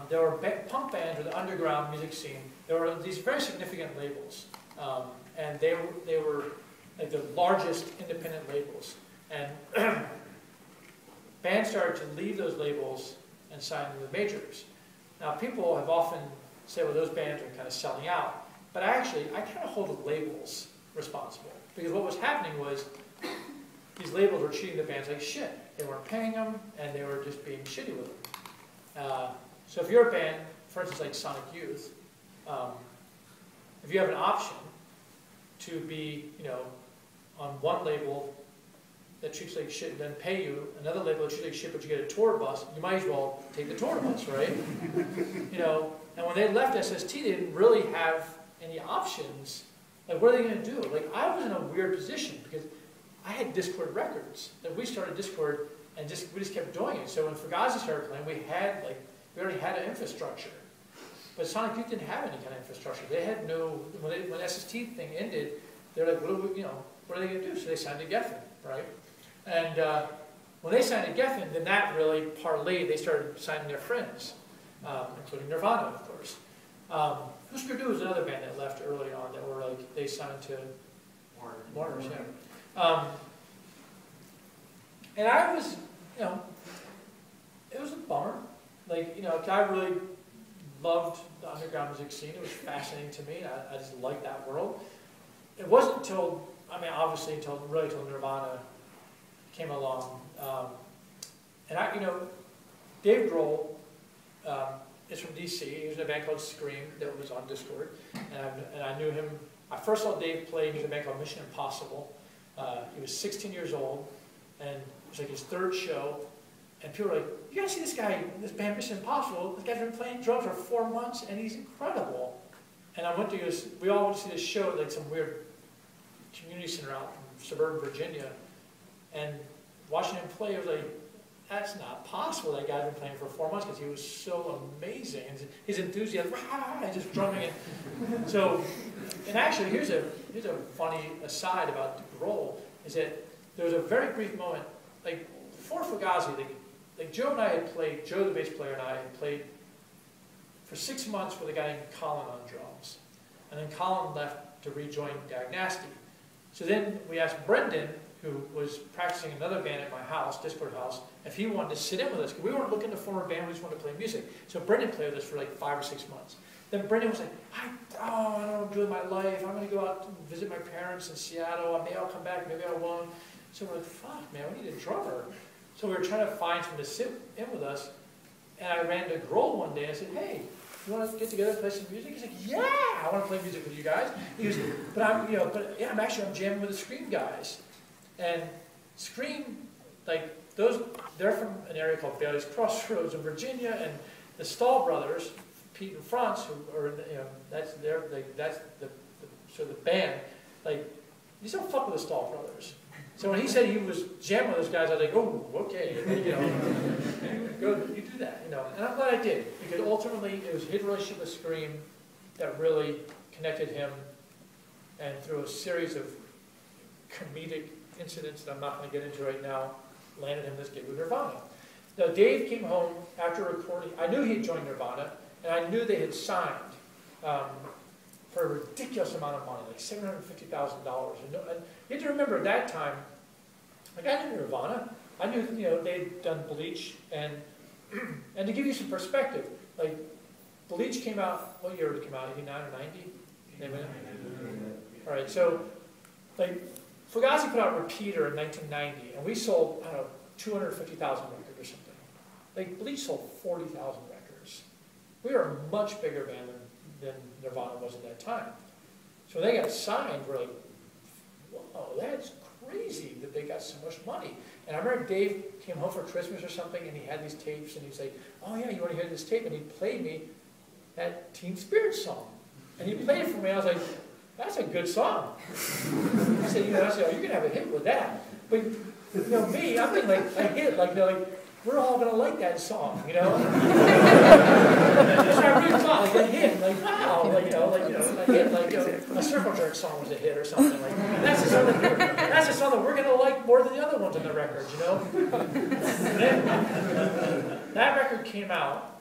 there were punk bands with the underground music scene. There were these very significant labels, and they were like the largest independent labels. And bands started to leave those labels and sign to the majors. Now, people have often said, well, those bands are kind of selling out. But I kind of hold the labels responsible. Because what was happening was these labels were treating the bands like shit. They weren't paying them, and they were just being shitty with them. So if you're a band, for instance, like Sonic Youth, if you have an option to be, on one label that treats you like shit and then pay you, another label that treats you like shit but you get a tour bus, you might as well take the tour bus, right? And when they left SST, they didn't really have any options. Like, what are they going to do? Like, I was in a weird position because I had Discord Records. Like, we started Discord and we just kept doing it. So when Fugazi started playing, we already had an infrastructure. But Sonic Youth didn't have any kind of infrastructure. They had no, when SST thing ended, they're like, what are they going to do? So they signed to Geffen, right? And when they signed to Geffen, then that really parlayed. They started signing their friends, including Nirvana, of course. Husker Du was another band that left early on that were like, they signed to Warner's, yeah. And I was, it was a bummer. Like, I really loved the underground music scene. It was fascinating to me. I just liked that world. It wasn't until, obviously until Nirvana came along. And Dave Grohl is from DC. He was in a band called Scream that was on Discord. And I knew him. I first saw Dave play. He was in a band called Mission Impossible. He was 16 years old, and it was like his third show. And people were like, you gotta see this guy, this band Mission Impossible. This guy's been playing drums for 4 months, and he's incredible. And we all went to see this show at like some weird community center out in suburban Virginia. And watching him play, I was like, that's not possible. That guy's been playing for 4 months because he was so amazing. And his enthusiasm, and just drumming it. So, and actually, here's a funny aside about Grohl, is that there was a very brief moment, like before Fugazi, like Joe and I had played, Joe the bass player and I had played for 6 months with a guy named Colin on drums. And then Colin left to rejoin Dag Nasty. So then we asked Brendan, who was practicing another band at my house, Discord house, if he wanted to sit in with us, because we weren't looking to form a band, we just wanted to play music. So Brendan played with us for like 5 or 6 months. Then Brendan was like, I don't know what I'm doing with my life. I'm going to go out and visit my parents in Seattle. Maybe I'll come back, maybe I won't. So we're like, fuck, man, we need a drummer. So we were trying to find someone to sit in with us. And I ran to Grohl one day and I said, hey, you want to get together and play some music? He's like, yeah, I want to play music with you guys. He goes, I'm jamming with the Scream guys. And Scream, like, they're from an area called Bailey's Crossroads in Virginia, and the Stahl brothers, Pete and Franz, who are, that's the So the band, like, these don't fuck with the Stahl brothers. So when he said he was jamming with those guys, I was like, oh, okay, you know, you do that, you know. And I'm glad I did, because ultimately it was his relationship with Scream that really connected him, and through a series of comedic incidents that I'm not going to get into right now, landed him this gig with Nirvana. Now Dave came home after recording. I knew he had joined Nirvana, and I knew they had signed for a ridiculous amount of money, like $750,000. And you have to remember at that time, like I knew Nirvana. I knew, you know, they'd done Bleach, and to give you some perspective, like Bleach came out, what year did it come out? 89 or 90? All right, so like Fugazi put out Repeater in 1990, and we sold, I don't know, 250,000 records or something. Like Bleach sold 40,000 records. We were a much bigger band than Nirvana was at that time. So when they got signed, we're like, whoa, that's crazy that they got so much money. And I remember Dave came home for Christmas or something, and he had these tapes, and he's like, oh yeah, you want to hear this tape? And he played me that Teen Spirit song. And he played it for me, and I was like, that's a good song. I said, you know, oh, you're going to have a hit with that. But, you know, me, I'm thinking like a hit, like, you know, like, we're all going to like that song, you know? That's what I really thought, like a hit, like, wow, like, you know, a hit, like, you know, a Circle Jerk song was a hit or something. Like, that's the song that we're going to like more than the other ones on the record, you know? Then, that record came out,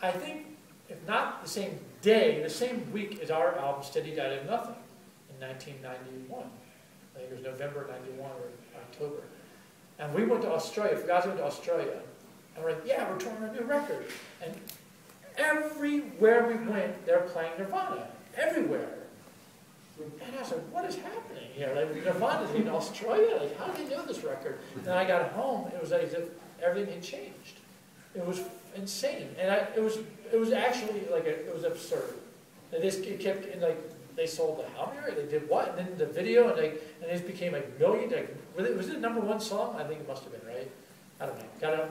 I think, if not the same day, the same week as our album, Steady Died of Nothing, in 1991. I think it was November 91 or October. And we went to Australia, Fugazi went to Australia, and we're like, yeah, we're touring a new record. And everywhere we went, they're playing Nirvana. Everywhere. And I was like, what is happening here? Like, Nirvana's in Australia? Like, how do they know this record? And then I got home, it was like as if everything had changed. It was insane. And it was actually, like, it was absurd. And it kept, and like, they sold the how many? They did what? And then the video, and it became like million. Like, was it the #1 song? I think it must have been, right? I don't know.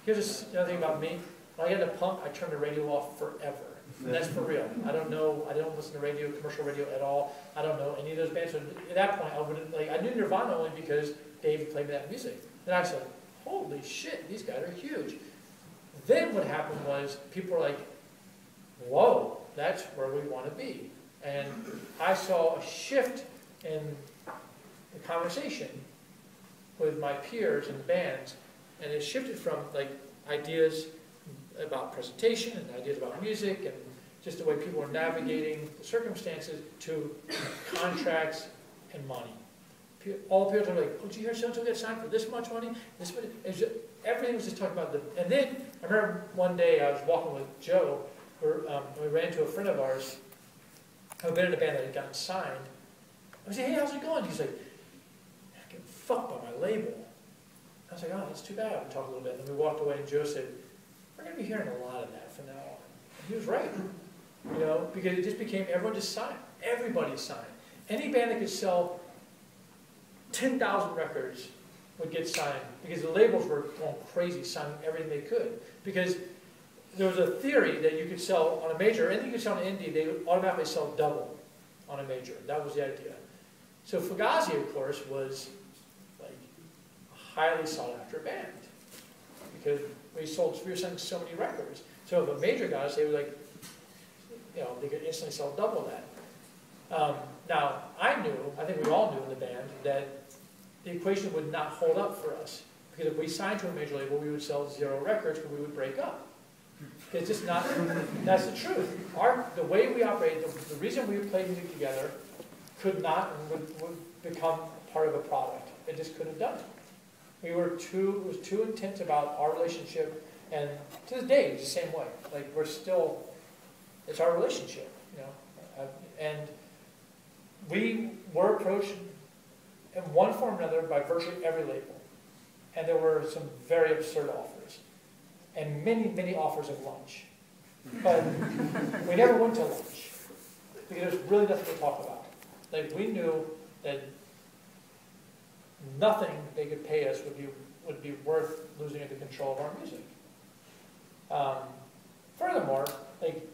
Here's another thing about me. When I get into punk, I turn the radio off forever. And that's for real. I don't know. I don't listen to radio, commercial radio at all. I don't know any of those bands. So at that point, I wouldn't like. I knew Nirvana only because Dave played me that music. And I said, "Holy shit, these guys are huge." Then what happened was people were like, "Whoa, that's where we want to be." And I saw a shift in the conversation with my peers and bands, and it shifted from like ideas about presentation and ideas about music and just the way people were navigating the circumstances to contracts and money. All people were like, oh, did you hear so-and-so get signed for this much money? This much? Everything was just talking about the, and then I remember one day I was walking with Joe, we ran into a friend of ours who had been in a band that had gotten signed. I said, hey, how's it going? He's like, I'm getting fucked by my label. I was like, oh, that's too bad. We talked a little bit, and then we walked away, and Joe said, we're going to be hearing a lot of that from now on. And he was right, you know, because it just became, everyone just signed. Everybody signed. Any band that could sell 10,000 records would get signed, because the labels were going crazy, signing everything they could. Because there was a theory that you could sell on a major, anything you could sell on an indie, they would automatically sell double on a major. That was the idea. So Fugazi, of course, was like a highly sought after band, because we were selling so many records. So if a major got us, they were like, you know, they could instantly sell double that. Now, I think we all knew in the band, that the equation would not hold up for us. Because if we signed to a major label, we would sell 0 records, because we would break up. It's just not, that's the truth. The way we operate, the reason we played music together could not and would become part of a product. It just couldn't have done it. It was too intense about our relationship, and to this day, it's the same way. Like, it's our relationship, you know. And we were approached in one form or another by virtually every label. And there were some very absurd offers. And many, many offers of lunch. But we never went to lunch, because there's really nothing to talk about. Like, we knew that nothing they could pay us would be worth losing the control of our music. Furthermore, like,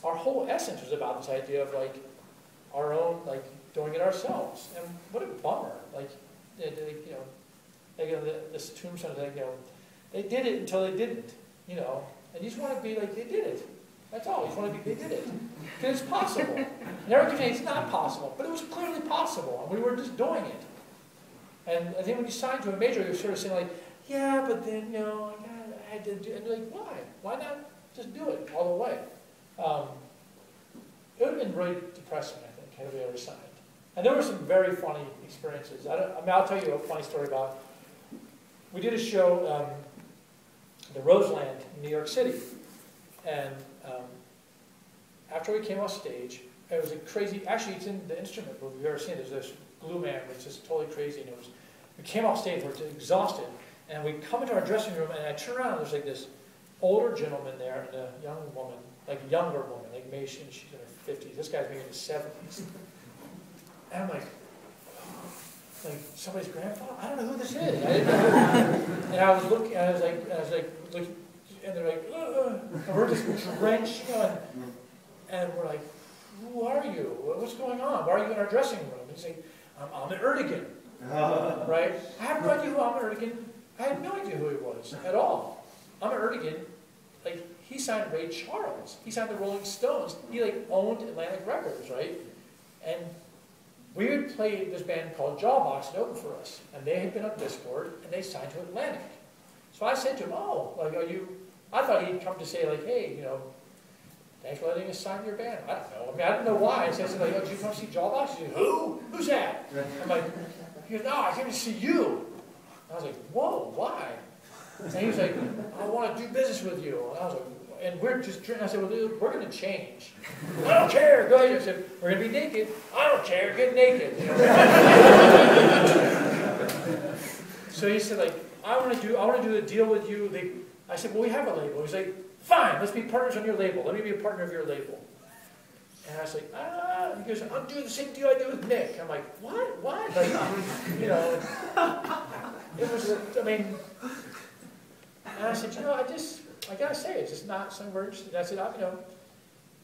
our whole essence was about this idea of like, our own, like, doing it ourselves. And what a bummer. Like, you know, this tombstone thing, you know, they did it until they didn't, you know. And you just want to be like, they did it. That's all. You just want to be, they did it. Because it's possible. And everyone can say it's not possible, but it was clearly possible, and we were just doing it. And I think when you sign to a major, you're sort of saying like, yeah, but then, you know, I had to do, and you're like, why? Why not just do it all the way? It would have been really depressing, I think, had we ever signed. And there were some very funny experiences. I mean, I'll tell you a funny story about, we did a show, the Roseland in New York City. And after we came off stage, it was a crazy, actually it's in the instrument movie you've ever seen. There's this glue man that's just totally crazy. And we came off stage, we were exhausted. And we come into our dressing room, and I turn around, and there's like this older gentleman there, and a young woman, like a younger woman, like maybe she's in her 50s. This guy's maybe in his 70s. And I'm like somebody's grandfather? I don't know who this is. I didn't know. And I was looking, I was like, looking, and they're like, and we're just drenched, you know, and we're like, who are you? What's going on? Why are you in our dressing room? And he's like, I'm Ahmet Ertegun. Right? I have no idea who Ahmet Ertegun. I had no idea who he was at all. Ahmet Ertegun, like, he signed Ray Charles. He signed the Rolling Stones. He like owned Atlantic Records, right? And we had played this band called Jawbox that opened for us, and they had been on Discord, and they signed to Atlantic. So I said to him, "Oh, like, are you?" I thought he'd come to say like, "Hey, you know, thanks for letting us sign your band." I don't know. I mean, I didn't know why. I said like, "Oh, did you come see Jawbox?" He said, "Who? Who's that?" I'm like, he goes, "No, I came to see you." I was like, "Whoa, why?" And he was like, "I want to do business with you." And I was like, and we're just drinking. I said, "Well, dude, we're going to change." "I don't care. Go ahead." I said, "We're going to be naked." "I don't care. Get naked." You know? So he said, like, I want to do a deal with you. I said, "Well, we have a label." He's like, "Fine, let's be partners on your label. Let me be a partner of your label." And I was like, He goes, "I'm doing the same deal I did with Nick." I'm like, "What? What?" Like, you know, it was, I mean, and I said, "You know, I gotta say, it's just not something we're interested in." I said, "You know,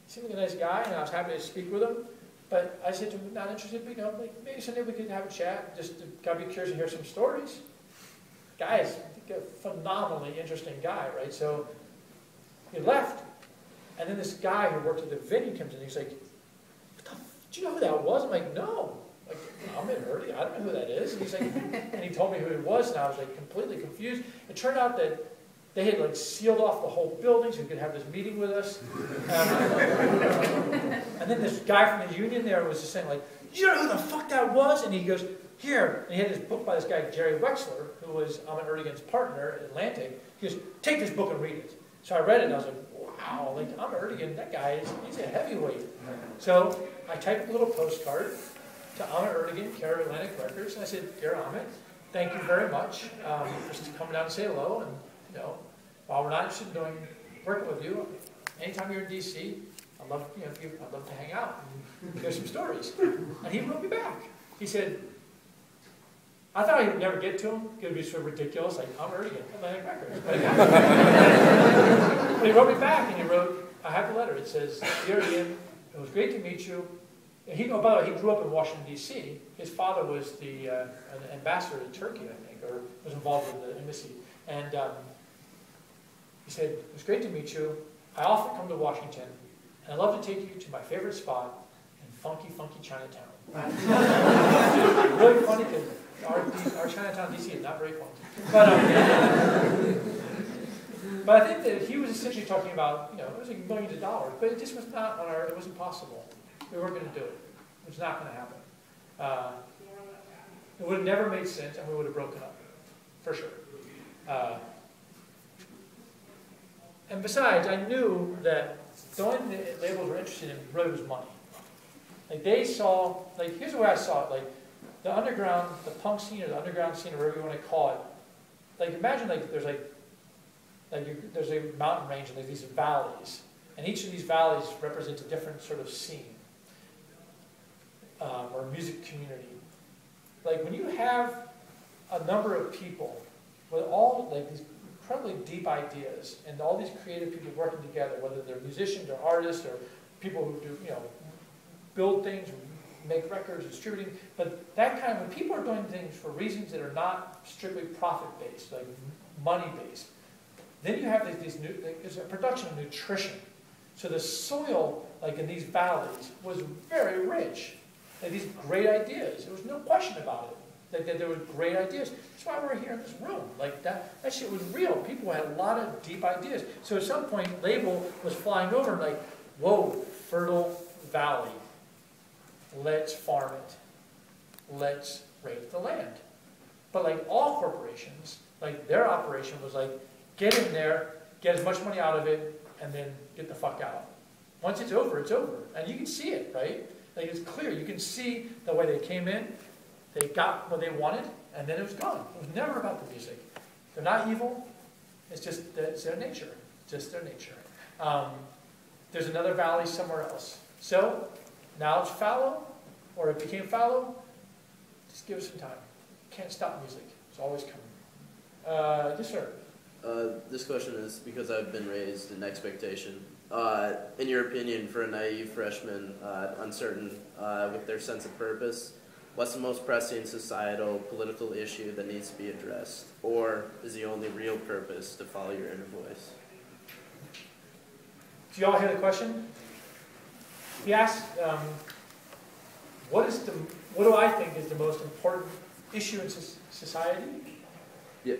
he seemed like a nice guy, and I was happy to speak with him. But I said to him, not interested, but, you know, like, maybe someday we could have a chat, just to gotta be curious to hear some stories." Guy is a phenomenally interesting guy, right? So he left, and then this guy who worked at the venue comes in, and he's like, "Do you know who that was?" I'm like, "No." Like, I'm in Ertie, I don't know who that is. And he's like, and he told me who he was, and I was like completely confused. It turned out that they had like sealed off the whole building so he could have this meeting with us. And then this guy from the union there was just saying like, "You know who the fuck that was?" And he goes, "Here." And he had this book by this guy, Jerry Wexler, who was Ahmet Ertegun's partner at Atlantic. He goes, "Take this book and read it." So I read it, and I was like, wow, like Ahmet Ertegun, that guy, he's a heavyweight. So I typed a little postcard to Ahmet Ertegun, care of Atlantic Records, and I said, "Dear Ahmet, thank you very much for coming down and say hello, and, you know, while we're not interested in working with you, anytime you're in DC, I'd love to hang out and hear some stories." And he wrote me back. He said, I thought he'd never get to him, because it would be so ridiculous, like, "I'm Ertegun, Atlantic Records." But he wrote me back, and he wrote, I have the letter, it says, "Dear Ian, it was great to meet you." And by the way, he grew up in Washington, D.C. His father was an ambassador to Turkey, I think, or was involved with the embassy. And he said, "It was great to meet you. I often come to Washington, and I'd love to take you to my favorite spot in funky, funky Chinatown." Really funny, because our Chinatown, D.C. is not very funky. But I think that he was essentially talking about, you know, it was like millions of dollars, but it just was not it wasn't possible. We weren't going to do it. It was not going to happen. It would have never made sense, and we would have broken up, for sure. And besides, I knew that the only thing the labels were interested in really was money. Like, they saw, like, here's the way I saw it, like, the underground, the punk scene, or the underground scene, or whatever you want to call it, like, imagine, like, there's there's a mountain range, and there's these valleys, and each of these valleys represents a different sort of scene, or music community. Like, when you have a number of people with all, like, these incredibly deep ideas, and all these creative people working together, whether they're musicians or artists or people who do, you know, build things, make records, distributing, but that kind of, when people are doing things for reasons that are not strictly profit-based, like money-based, then you have these new, there's a production of nutrition. So the soil, like in these valleys, was very rich. Like these great ideas. There was no question about it. Like there were great ideas. That's why we're here in this room. Like that shit was real. People had a lot of deep ideas. So at some point, Label was flying over and like, whoa, fertile valley. Let's farm it. Let's rape the land. But like all corporations, like their operation was like, get in there, get as much money out of it, and then get the fuck out. Once it's over, it's over. And you can see it, right? Like it's clear. You can see the way they came in, they got what they wanted, and then it was gone. It was never about the music. They're not evil. It's just it's their nature. Just their nature. There's another valley somewhere else. So now it's fallow, or it became fallow. Just give it some time. Can't stop music. It's always coming. Yes, sir. This question is because I've been raised in expectation. In your opinion, for a naive freshman, uncertain with their sense of purpose, what's the most pressing societal, political issue that needs to be addressed? Or is the only real purpose to follow your inner voice? Do you all hear the question? He asked, what do I think is the most important issue in society? Yeah.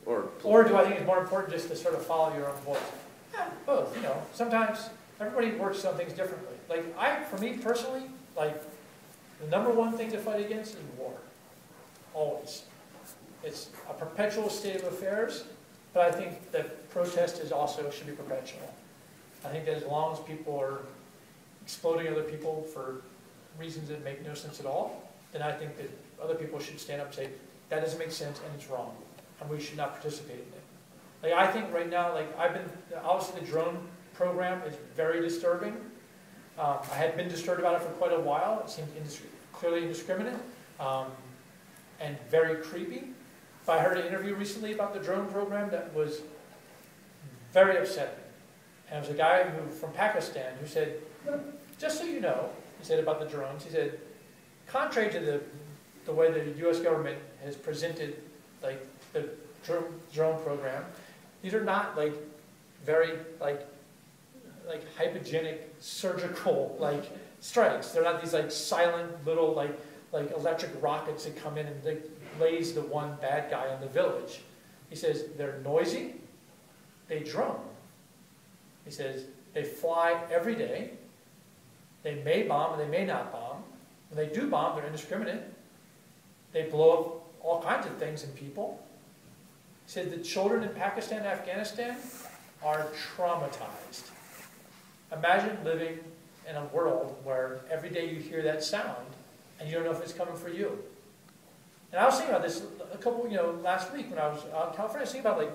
Or do I think it's more important just to sort of follow your own voice? Yeah, both, you know. Sometimes everybody works on things differently. Like for me personally, like the number one thing to fight against is war. Always. It's a perpetual state of affairs, but I think that protest should be perpetual. I think that as long as people are exploding other people for reasons that make no sense at all, then I think that other people should stand up and say, that doesn't make sense and it's wrong, and we should not participate in it. Like I think right now, like obviously the drone program is very disturbing. I had been disturbed about it for quite a while. It seemed clearly indiscriminate and very creepy. But I heard an interview recently about the drone program that was very upsetting. And it was a guy from Pakistan who said, just so you know, he said about the drones, he said, contrary to the way the U.S. government has presented like the drone program, these are not like very like hypogenic surgical like strikes. They're not these like silent little like electric rockets that come in and they laze the one bad guy in the village. He says they're noisy, they drone. He says they fly every day. They may bomb and they may not bomb. When they do bomb, they're indiscriminate. They blow up all kinds of things and people. He said the children in Pakistan and Afghanistan are traumatized. Imagine living in a world where every day you hear that sound and you don't know if it's coming for you. And I was thinking about this a couple, last week when I was out in California. I was thinking about like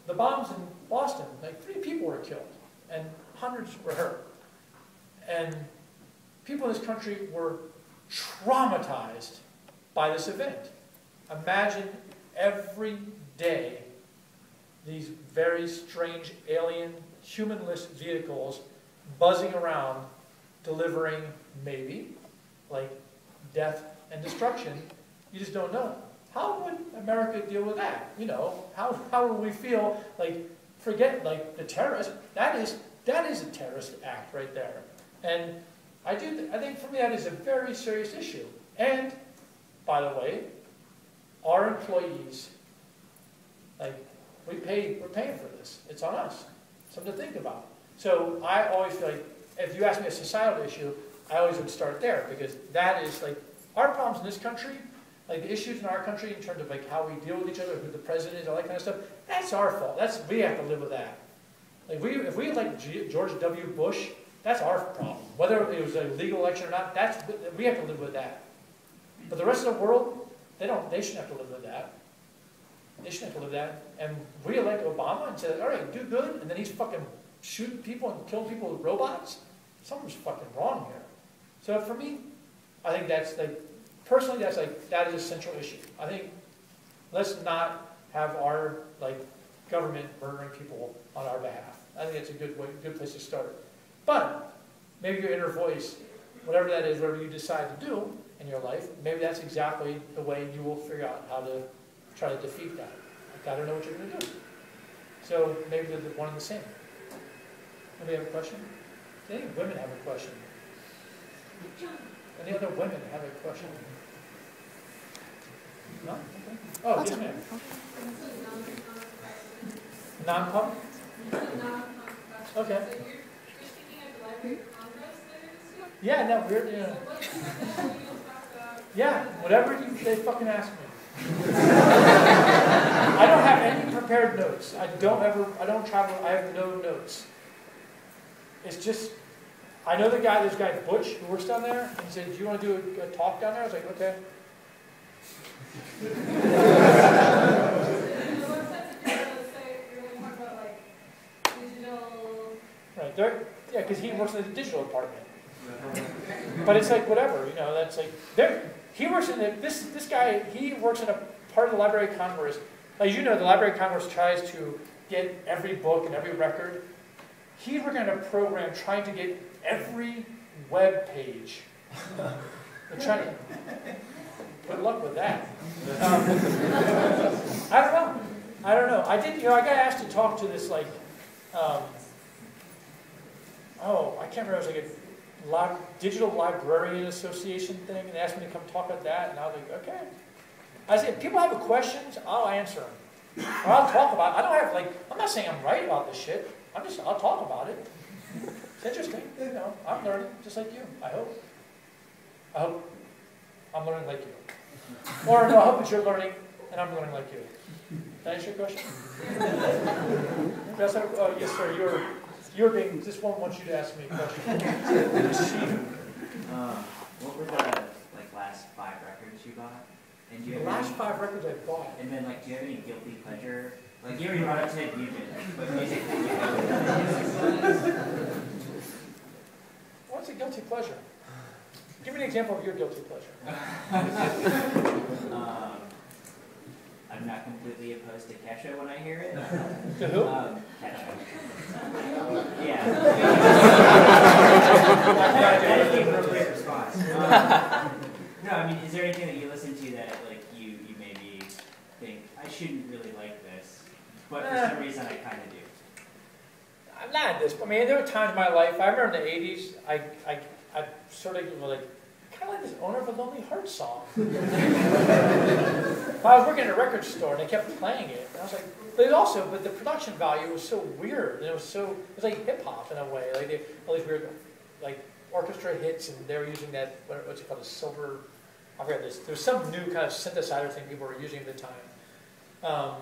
the bombs in Boston. Like 3 people were killed and hundreds were hurt. And people in this country were traumatized by this event. Imagine every day these very strange alien humanless vehicles buzzing around delivering maybe like death and destruction. You just don't know. How would America deal with that? How would we feel like, forget like the terrorist, that is a terrorist act right there. And I think for me that is a very serious issue. And by the way, our employees, like we're paying for this. It's on us. Something to think about. So I always feel like if you ask me a societal issue, I always would start there because that is like our problems in this country, like the issues in our country in terms of like how we deal with each other, who the president is, all that kind of stuff. That's our fault. We have to live with that. Like if we elect George W. Bush, that's our problem. Whether it was a legal election or not, we have to live with that. But the rest of the world, they shouldn't have to live with that. They shouldn't have to live with that. And we elect Obama and said, all right, do good, and then he's fucking shooting people and killing people with robots. Something's fucking wrong here. So for me, I think that's like, personally, that is a central issue. I think let's not have our like government murdering people on our behalf. I think that's a good place to start. But maybe your inner voice whatever that is, whatever you decide to do in your life, maybe that's exactly the way you will figure out how to try to defeat that. Like, I don't know what you're going to do. So maybe they're one and the same. Anybody have a question? Any women have a question? Any other women have a question? No? Okay. Oh, yes, ma'am. Non-pub? Okay. Yeah, no, weird. Yeah. Yeah, whatever they fucking ask me. I don't have any prepared notes. I don't travel. I have no notes. It's just, I know this guy Butch who works down there, and he said, "Do you want to do a talk down there?" I was like, "Okay." Right there, yeah, because he works in the digital department. But it's like whatever, you know. That's like he works in this guy. He works in a part of the Library of Congress. As you know, the Library of Congress tries to get every book and every record. He's working on a program trying to get every web page. They're trying to. Good luck with that. I don't know. I did. You know, I got asked to talk to this like. I can't remember. It was like a digital librarian association thing, and they asked me to come talk at that, and I was like, okay. I said, if people have questions, I'll answer them. Or I'll talk about it. I don't have I'm not saying I'm right about this shit. I'll talk about it. It's interesting. You know, I'm learning just like you. I hope I'm learning like you. Or no, I hope that you're learning and I'm learning like you. Did I answer your question? Yes, sir. You're being. This one wants you to ask me a question. What were the last 5 records you bought? And do you The last 5 records I bought. And then do you have any guilty pleasure? You already brought up Ted Nugent, but music. What's a guilty pleasure? Give me an example of your guilty pleasure. I'm not completely opposed to Kesha when I hear it. To who? Kesha. Yeah. That is the appropriate response. No, I mean, is there anything that you listen to that you maybe think I shouldn't really like this, but for some reason I kind of do? I'm not at this. I mean, there were times in my life. I remember in the '80s, I sort of kind of like this Owner of a Lonely Heart song. I was working at a record store and they kept playing it. And I was like, but the production value was so weird. And it was like hip hop in a way. All these weird, orchestra hits, and they were using that, what's it called, a silver, I forget this. There was some new kind of synthesizer thing people were using at the time. I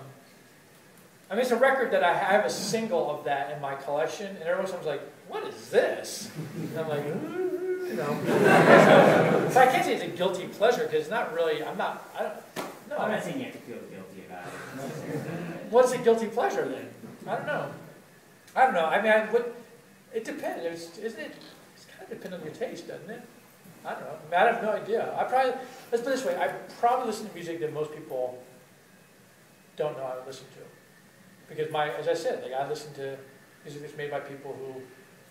mean, it's a record that I have a single of that in my collection, and everyone's like, what is this? And I'm like, you know. So I can't say it's a guilty pleasure, because it's not really, I'm not saying you have to feel guilty about it. What's a guilty pleasure then? I don't know. I mean, it depends. It's kind of dependent on your taste, doesn't it? I don't know. I mean, I have no idea. Let's put it this way, I probably listen to music that most people don't know how to listen to. Because as I said, I listen to music that's made by people who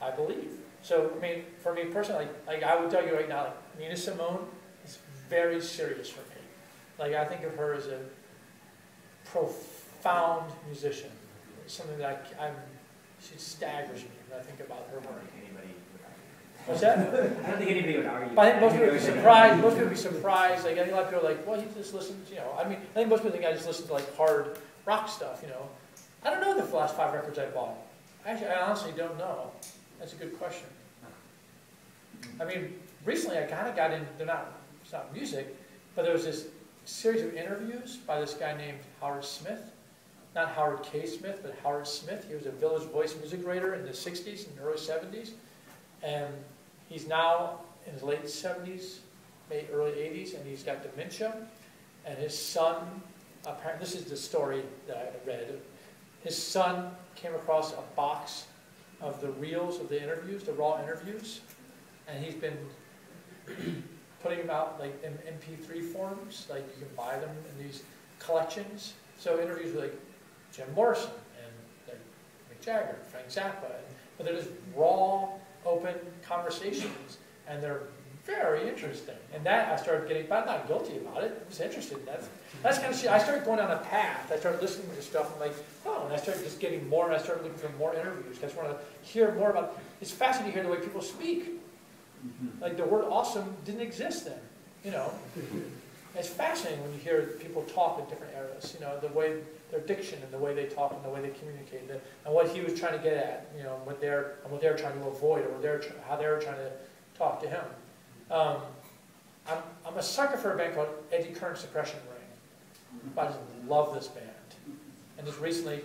I believe. So, I mean, for me personally, I would tell you right now, Nina Simone is very serious for me. I think of her as a profound musician. Something that she staggers me when I think about her work. What's that? I don't think anybody would argue. But I think most people would be surprised. Most people would be surprised. I think a lot of people are like, well, he just listens, I mean, I think most people think I just listen to hard rock stuff, I don't know the last 5 records I bought. Actually, I honestly don't know. That's a good question. I mean, recently I kind of got in, it's not music, but there was this series of interviews by this guy named Howard Smith. Not Howard K. Smith, but Howard Smith. He was a Village Voice music writer in the 60s and early 70s. And he's now in his late 70s, maybe early 80s, and he's got dementia. And his son, apparently, this is the story that I read. His son came across a box of the reels of the interviews, the raw interviews, and he's been putting them out in MP3 forms. You can buy them in these collections. So interviews with Jim Morrison and Mick Jagger, Frank Zappa, but they're just raw, open conversations, and they're very interesting. And that I started getting, but I'm not guilty about it. I was interested. That's kind of shit. I started going down a path. I started listening to stuff and like, oh, and I started just getting more, and I started looking for more interviews. I just want to hear more about, it's fascinating to hear the way people speak. Like the word awesome didn't exist then, you know. It's fascinating when you hear people talk in different eras, you know, the way their diction and the way they talk and the way they communicate, and what he was trying to get at, you know, what they're trying to avoid, or how they're trying to talk to him. I'm a sucker for a band called Eddie Current Suppression Ring. I just love this band. And just recently,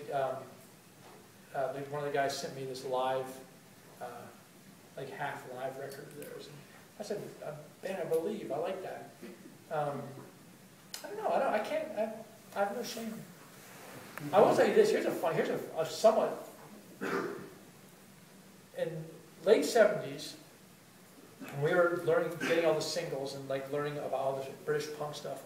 one of the guys sent me this live, like half live record of theirs. And I said, "Man, I believe I like that." I don't know. I have no shame. I will tell you this. Here's a somewhat in late '70s. When we were getting all the singles and like learning about all this British punk stuff,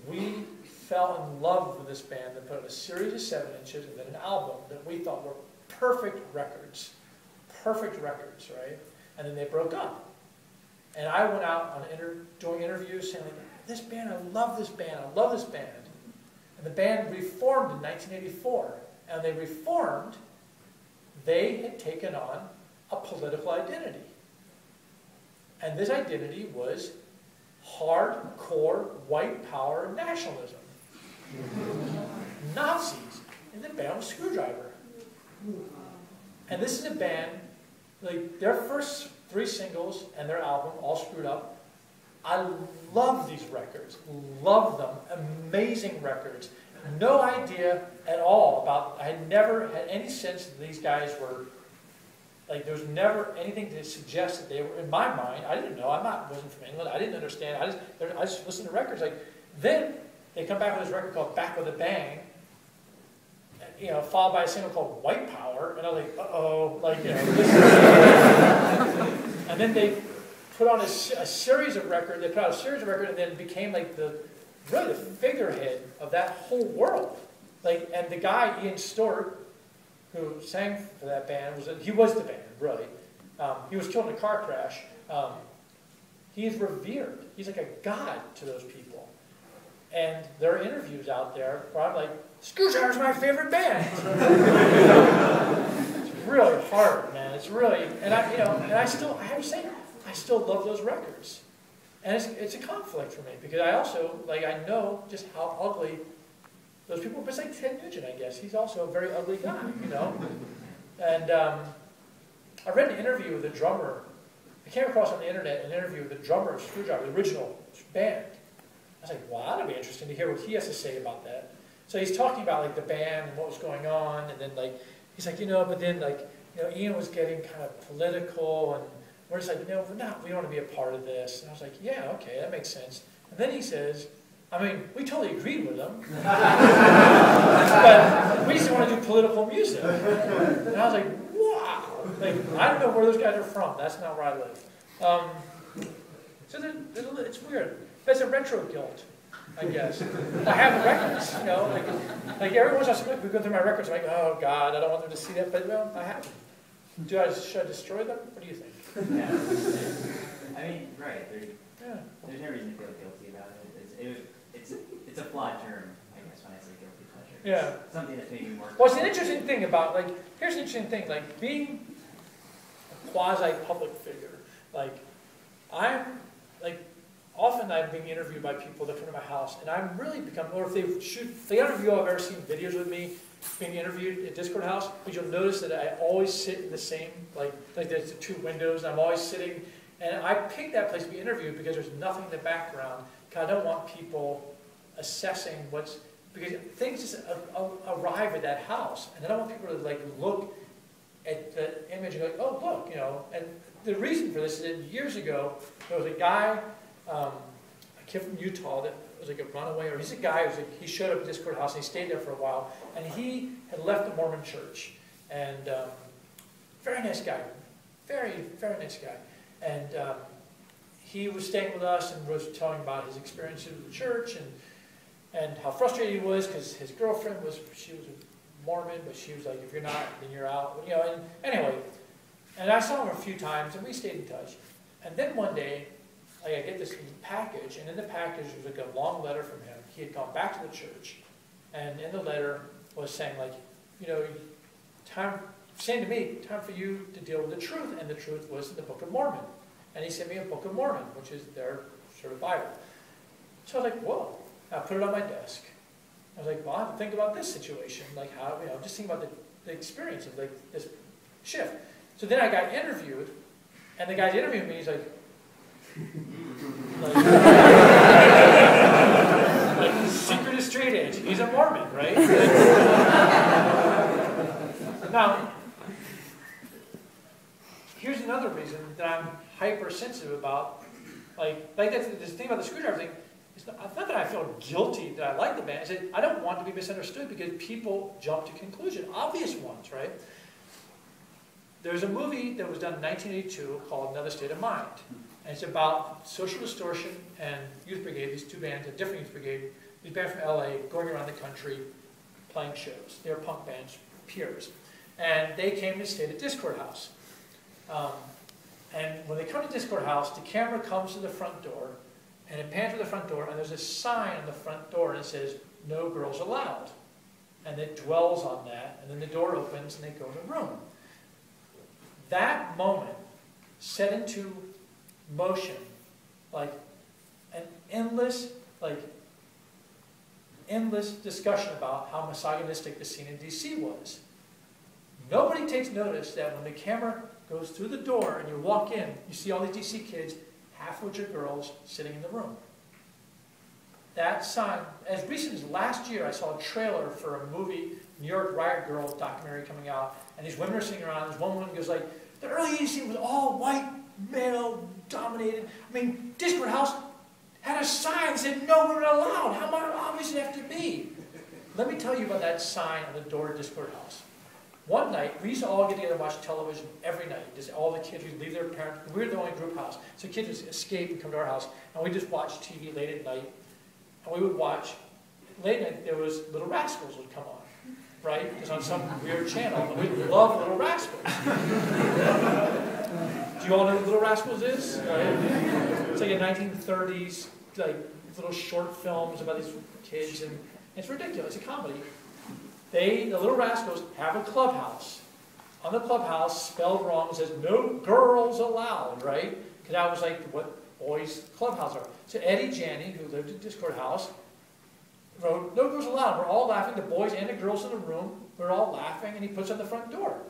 we fell in love with this band that put out a series of 7-inches and then an album that we thought were perfect records, right? And then they broke up. And I went out on doing interviews saying, like, this band, I love this band, I love this band. And the band reformed in 1984. And they reformed, they had taken on a political identity. And this identity was hardcore white power nationalism. Nazis. And the band was Screwdriver. And this is a band, like their first 3 singles and their album, all screwed up. I love these records. Love them. Amazing records. No idea at all about, I had never had any sense that these guys were, like there was never anything to suggest that they were, in my mind, I didn't know, wasn't from England, I didn't understand, I just listened to records. Like, then they come back with this record called Back with a Bang, you know, followed by a single called White Power, and I was like, uh-oh, like, you know, this is and then they put on a series of records, and then became like really the figurehead of that whole world. Like, and the guy, Ian Stewart, who sang for that band, he was the band, really. He was killed in a car crash. He's revered. He's like a god to those people. And there are interviews out there where I'm like, Screwdriver's my favorite band. It's really hard, man. It's really, and I have to say, I still love those records. And it's a conflict for me, because I also, like, I know just how ugly those people, but it's like Ted Nugent, I guess. He's also a very ugly guy, you know? And I read an interview with the drummer. I came across on the internet an interview with the drummer of Screwdriver, the original band. I was like, wow, that'd be interesting to hear what he has to say about that. So he's talking about like the band and what was going on, and then like, he's like, but then like, Ian was getting kind of political, and we're just like, we don't want to be a part of this. And I was like, yeah, okay, that makes sense. And then he says, we totally agreed with him, but we just want to do political music. And I was like, wow. Like, I don't know where those guys are from. That's not where I live. So it's weird. There's a retro guilt, I guess. I have the records, like every once in a while, we go through my records, I'm like, oh God, I don't want them to see that, but well, I have them. Should I destroy them? What do you think? Yeah. Right. There's no reason to feel guilty about it. It's a flawed term, I guess, when I say guilty pleasure. Yeah. It's something that's maybe more. Well, it's an interesting thing about, like, here's an interesting thing, like, being a quasi-public figure. Like, often I'm being interviewed by people that come to my house, and I'm really become, or if they shoot, I don't know if you all have ever seen videos with me being interviewed at Discord House, but you'll notice that I always sit in the same, like there's the 2 windows, and I'm always sitting, and I picked that place to be interviewed because there's nothing in the background, because I don't want people assessing because things just arrive at that house, and I don't want people to like look at the image and go, oh look, and the reason for this is that years ago, there was a guy, a kid from Utah that was like a runaway, or he's a guy who's like, he showed up at Discord House and he stayed there for a while, and he had left the Mormon church, and very nice guy, very, very nice guy, and he was staying with us and was telling about his experiences with the church and how frustrated he was because his girlfriend she was a Mormon, but she was like, if you're not, then you're out, and anyway, and I saw him a few times and we stayed in touch. And then one day, like, I get this package, and in the package was like a long letter from him. He had gone back to the church, and in the letter was saying, like, you know, saying to me, time for you to deal with the truth, and the truth was in the Book of Mormon. And he sent me a Book of Mormon, which is their sort of Bible. So I was like, whoa. I put it on my desk. I was like, well, I have to think about this situation, like how, you know, just think about the experience of like this shift. So then I got interviewed, and the guy interviewing me, he's like secret of straight edge. He's a Mormon, right? Now, here's another reason that I'm hypersensitive about, like that's this thing about the screwdriver thing. It's not that I feel guilty that I like the band. It's that I don't want to be misunderstood because people jump to conclusion, obvious ones, right? There's a movie that was done in 1982 called Another State of Mind. And it's about Social Distortion and Youth Brigade, these two bands, a different Youth Brigade, these bands from LA going around the country playing shows. They're punk bands, peers. And they came to stay at Discord House. And when they come to Discord House, the camera comes to the front door, and it pans to the front door, and there's a sign on the front door, and it says, "No girls allowed." And it dwells on that, and then the door opens, and they go in the room. That moment set into motion, like an endless discussion about how misogynistic the scene in DC was. Nobody takes notice that when the camera goes through the door and you walk in, you see all these DC kids, half of which are girls, sitting in the room. That sign, as recent as last year, I saw a trailer for a movie, New York Riot Girl documentary coming out, and these women are sitting around, this one woman goes like, the early 80s scene was all white, male dominated. I mean, Discord House had a sign that said no women allowed. How obvious it have to be? Let me tell you about that sign on the door of Discord House. One night, we used to all get together and watch television every night. Just all the kids would leave their parents. We were the only group house. So kids would escape and come to our house. And we just watched TV late at night. And we would watch, late at night, there was Little Rascals would come on. Right? It was on some weird channel. And we love Little Rascals. Do you all know what Little Rascals is? Right? It's like a 1930s, like little short films about these kids. And it's ridiculous. It's a comedy. The Little Rascals have a clubhouse. On the clubhouse, spelled wrong, it says, no girls allowed, right? Because that was like what boys' clubhouses are. So Eddie Janney, who lived at Discord House, wrote, no girls allowed. We're all laughing, the boys and the girls in the room, we're all laughing, and he puts it on the front door.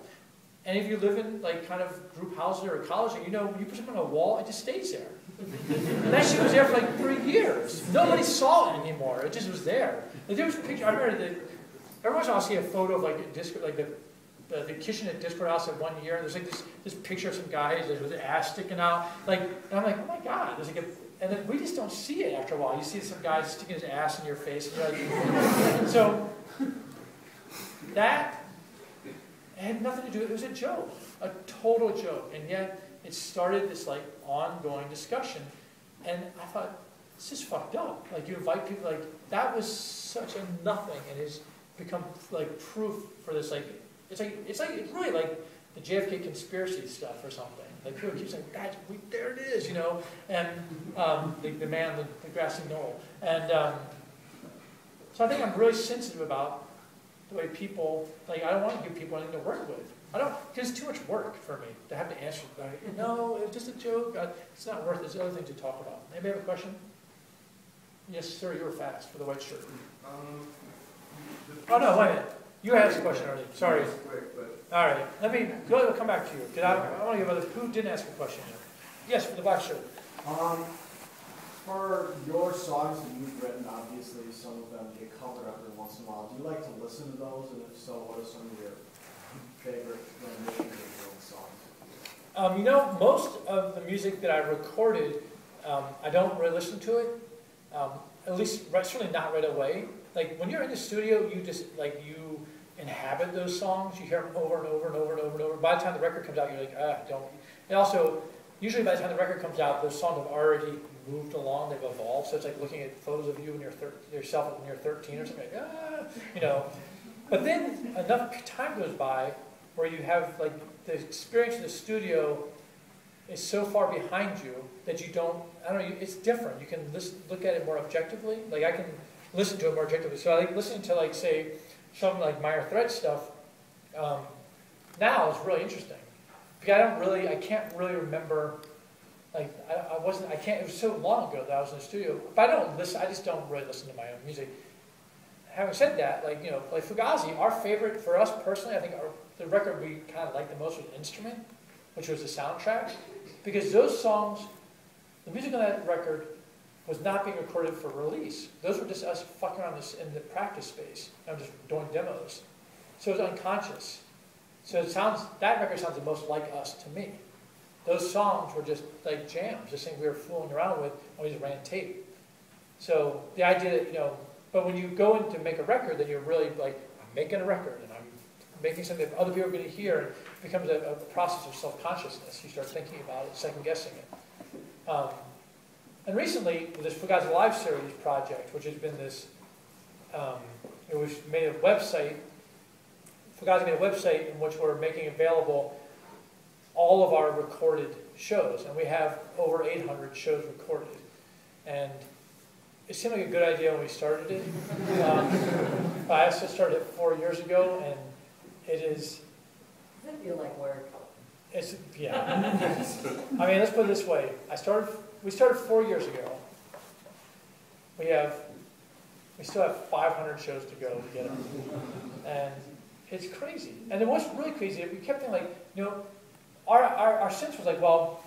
And if you live in like kind of group houses or college, you know, when you put something on a wall, it just stays there. And that shit was there for like 3 years. Nobody saw it anymore. It just was there. Like, there was a picture, I remember that every once in a while, I'll see a photo of like the kitchen at Discord House at 1 year. And there's like this picture of some guys with their ass sticking out. Like, and I'm like, oh my God. There's like and then we just don't see it after a while. You see some guy sticking his ass in your face. And you're like, so that had nothing to do. It was a joke, a total joke. And yet it started this like ongoing discussion. And I thought, this is fucked up. Like you invite people like that was such a nothing, and it's become like proof for this. Like it's really like the JFK conspiracy stuff or something. Like people keep saying, "God, there it is," you know, and the man, the grassy knoll, and so I think I'm really sensitive about the way people like. I don't want to give people anything to work with. I don't, because it's too much work for me to have to answer. Like, no, it was just a joke. It's not worth it. There's other things to talk about. Anybody have a question? Yes, sir. You were fast for the white shirt. Oh no, wait a minute. You asked a question already. Sorry. All right. Let me come back to you because I want to give others who didn't ask a question yet. Yes, for the black shirt. For your songs that you've written, obviously some of them get covered up every once in a while. Do you like to listen to those? And if so, what are some of your favorite renditions of your own songs? You know, most of the music that I recorded, I don't really listen to it. At least, certainly not right away. Like when you're in the studio, you just you inhabit those songs. You hear them over and over and over and over and over. By the time the record comes out, you're like, don't. And also, usually by the time the record comes out, those songs have already moved along. They've evolved. So it's like looking at photos of you and yourself when you're 13 or something. Like, you know. But then enough time goes by where you have like the experience in the studio is so far behind you that you don't, I don't know, it's different. You can look at it more objectively. Like I can listen to it more objectively. So I like listening to like, say, some like minor threat stuff now is really interesting. Because I can't really remember, like it was so long ago that I was in the studio. But I just don't really listen to my own music. Having said that, like, you know, like Fugazi, our favorite, for us personally, I think the record we kind of liked the most was Instrument, which was the soundtrack. Because those songs, the music on that record was not being recorded for release. Those were just us fucking around in the practice space and just doing demos. So it was unconscious. So that record sounds the most like us to me. Those songs were just like jams, just things we were fooling around with, and we just ran tape. So the idea that, you know, but when you go in to make a record, then you're really like, I'm making a record, and I'm making something that other people are going to hear, and it becomes a process of self-consciousness. You start thinking about it, second-guessing it. And recently, with this Fugazi Live Series project, which has been this, it was made a website, Fugazi made a website in which we're making available all of our recorded shows, and we have over 800 shows recorded. And it seemed like a good idea when we started it. I also started it 4 years ago, and it is... Does it feel like work? It's, yeah. I mean, let's put it this way. We started 4 years ago. We still have 500 shows to go to get them. And it's crazy. And then what's really crazy, we kept thinking like, you know, our sense was like, well,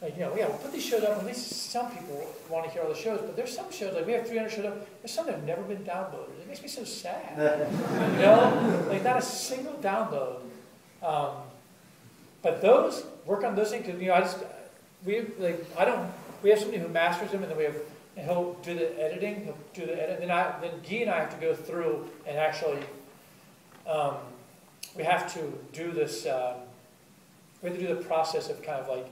like, you know, yeah, we'll put these shows up, at least some people want to hear all the shows, but there's some shows, like we have 300 shows up, there's some that have never been downloaded. It makes me so sad. You know? Like not a single download. But work on those things, because, you know, we have somebody who masters them, and then he'll do the editing, then Guy and I have to go through and actually, we have to do this, we have to do the process of kind of like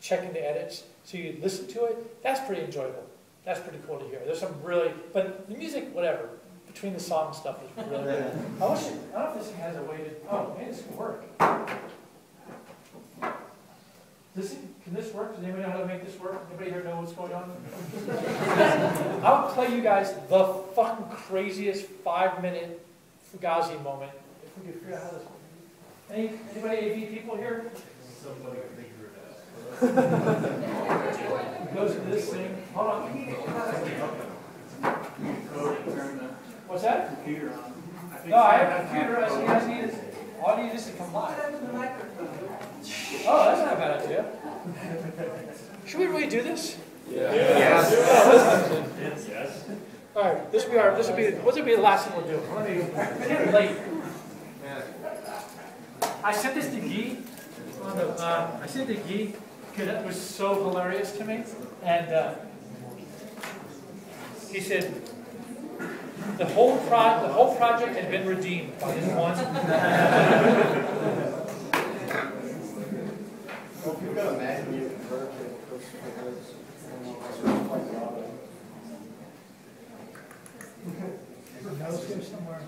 checking the edits. So you listen to it, that's pretty enjoyable. That's pretty cool to hear. There's some really, but the music, whatever, between the song stuff is really good. I don't know if this thing has a way to, oh, maybe this can work. Can this work? Does anybody know how to make this work? Anybody here know what's going on? I'll play you guys the fucking craziest 5-minute Fugazi moment. If we could figure out how this works. Anybody AV people here? Somebody figure it out. Goes to this thing. Hold on. What's that? Computer on. No, I have a computer. All you need is to come live. Oh, that's not a bad idea. Should we really do this? Yeah. Yes. Yes. All right. This will be the last thing we'll do. It's getting late. I sent this to Guy. I sent it to Guy because it was so hilarious to me, and he said the whole project had been redeemed by this one. Well, if you've got a Mac and you convert to Nose here somewhere.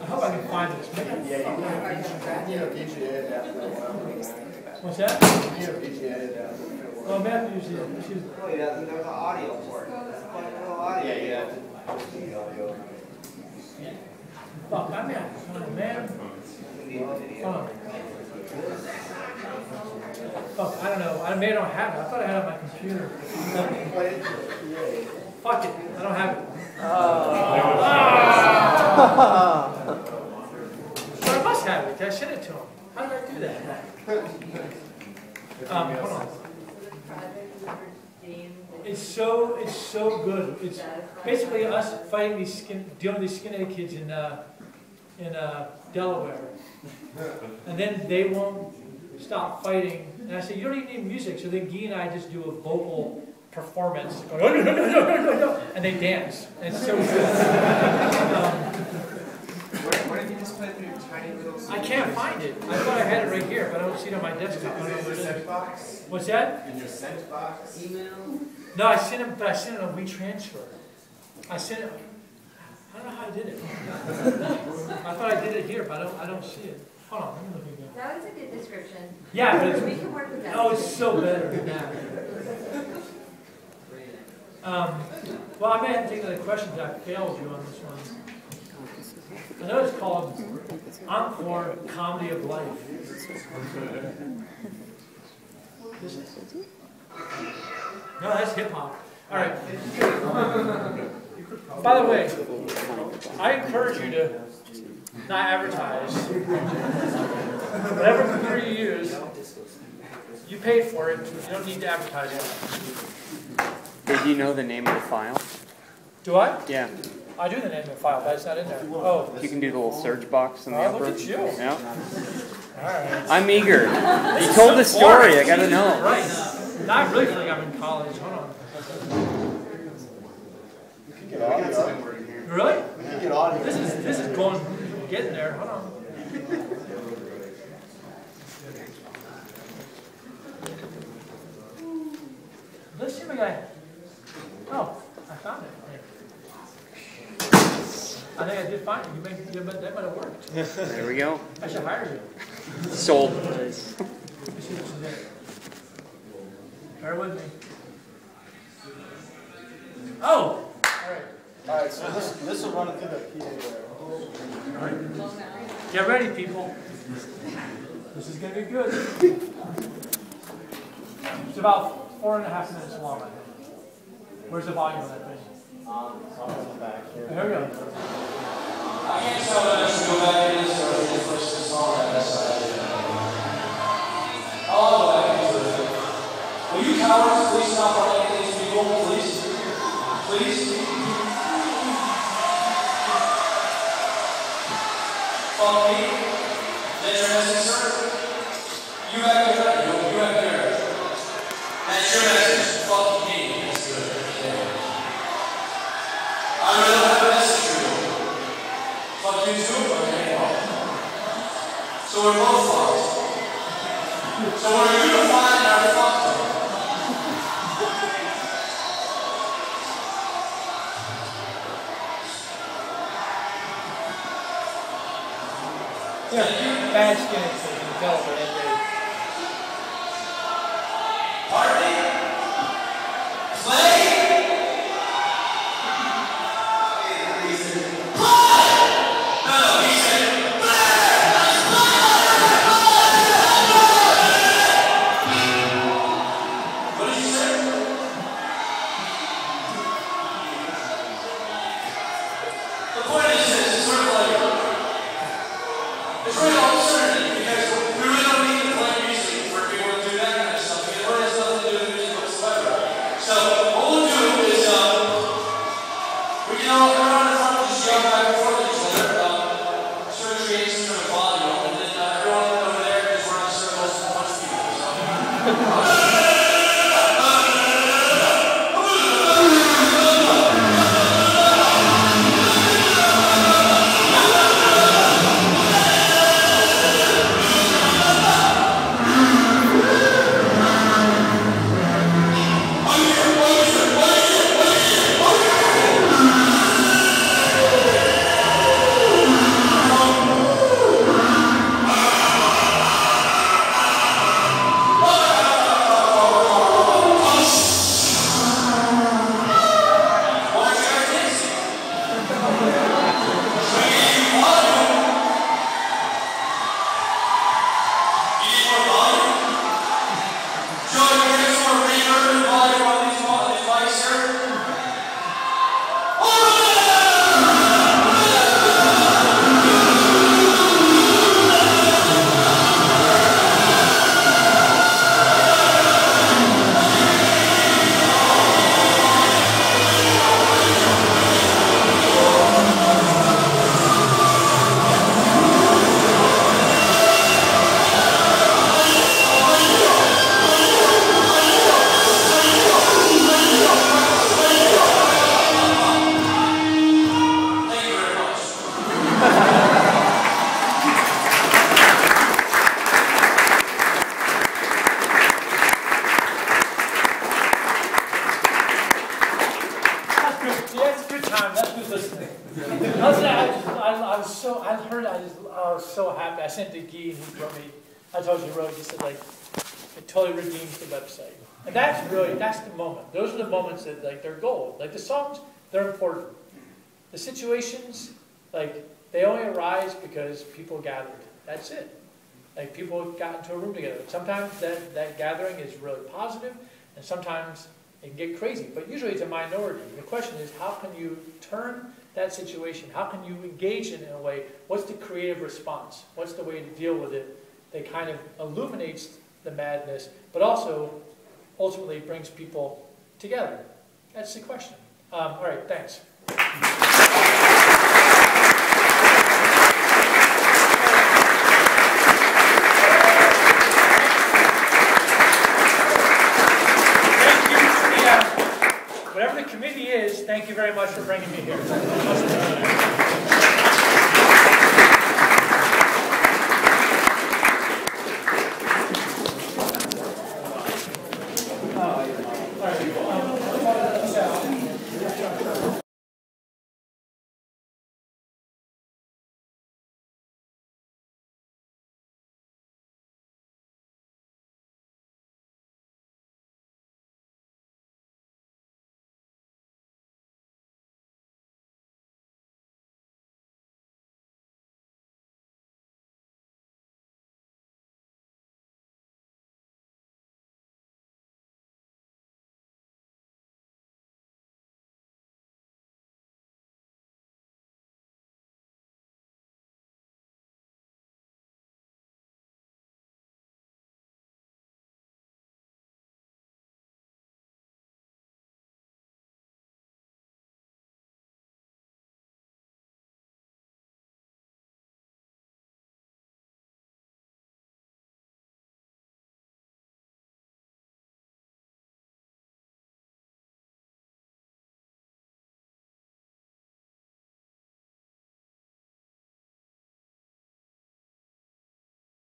I hope I can find this. you know, VGA adapter. What's that? You know, VGA adapter. Oh, Matthew's here. Oh, yeah, there's an audio port. Yeah, you have to. Fuck, I'm out. Oh, man. Fuck, I don't know. I maybe I don't have it. I thought I had it on my computer. Fuck it. I don't have it. But I must have it. I sent it to him. How did I do that? Hold on. It's so good. It's basically us fighting dealing with these skinhead kids in Delaware, and then they won't stop fighting. And I said, you don't even need music. So then Guy and I just do a vocal performance, going, no, and they dance. And it's so good. Where did you just play through your tiny little... I can't find it. I thought I had it right here, but I don't see it on my desktop. Is it in your sent box? What's that? In your sent box? Email? No, I sent it on WeTransfer. I sent it. I don't know how I did it. I thought I did it here, but I don't see it. Hold on, let me look again. That was a good description. Yeah, but We can work with that. oh, it's so better than that. Well, I may have to take another question because I failed you on this one. I know it's called Encore Comedy of Life. No, that's hip hop. All right. By the way, I encourage you to not advertise. Whatever computer you use, you paid for it. You don't need to advertise it. Did you know the name of the file? Do I? Yeah. I do the name of the file, but it's not in there. Oh. You can do the little search box in the upper. Look at you. Yeah. All right. I'm eager. You told the story. I gotta know. Right. Now I really feel like I'm in college. Hold on. Really? This is going, getting there. Hold on. Let's see if I got. Oh, I found it. I think I did find it. That might have worked. There we go. I should hire you. Sold. Bear with me. Oh! All right, so this will run through the PA there. All right. Get ready, people. This is going to be good. It's about 4.5 minutes long, I think. Where's the volume of that thing? It's on the back here. Here we go. I can't tell whether to go back in this or to push the song on that side. I'll go back into it. Will you cowards please stop running into these people, please? Please? Follow me. That's your message, sir? You back there. You back there. That's your message. Follow me. That's good. Okay. I really don't have a message for you. Fuck you too? Okay. So we're both fucked. So we're unified and are fucked. Yeah, bad skin, so you can tell by that day. Party? Play? No, he said, what did you say? The point is this, it's sort of like, it's really absurd because we really don't need to play time. That's who's listening. I was so happy. I sent it to Guy, and he wrote me. I told you he wrote. He said like, it totally redeems the website. And that's the moment. Those are the moments that like they're gold. Like the songs, they're important. The situations, like they only arise because people gathered. That's it. Like people got into a room together. Sometimes that gathering is really positive, and sometimes it can get crazy. But usually it's a minority. The question is, how can you turn that situation? How can you engage in a way? What's the creative response? What's the way to deal with it that kind of illuminates the madness, but also ultimately brings people together? That's the question. All right, thanks. Whatever the committee is, thank you very much for bringing me here. All right.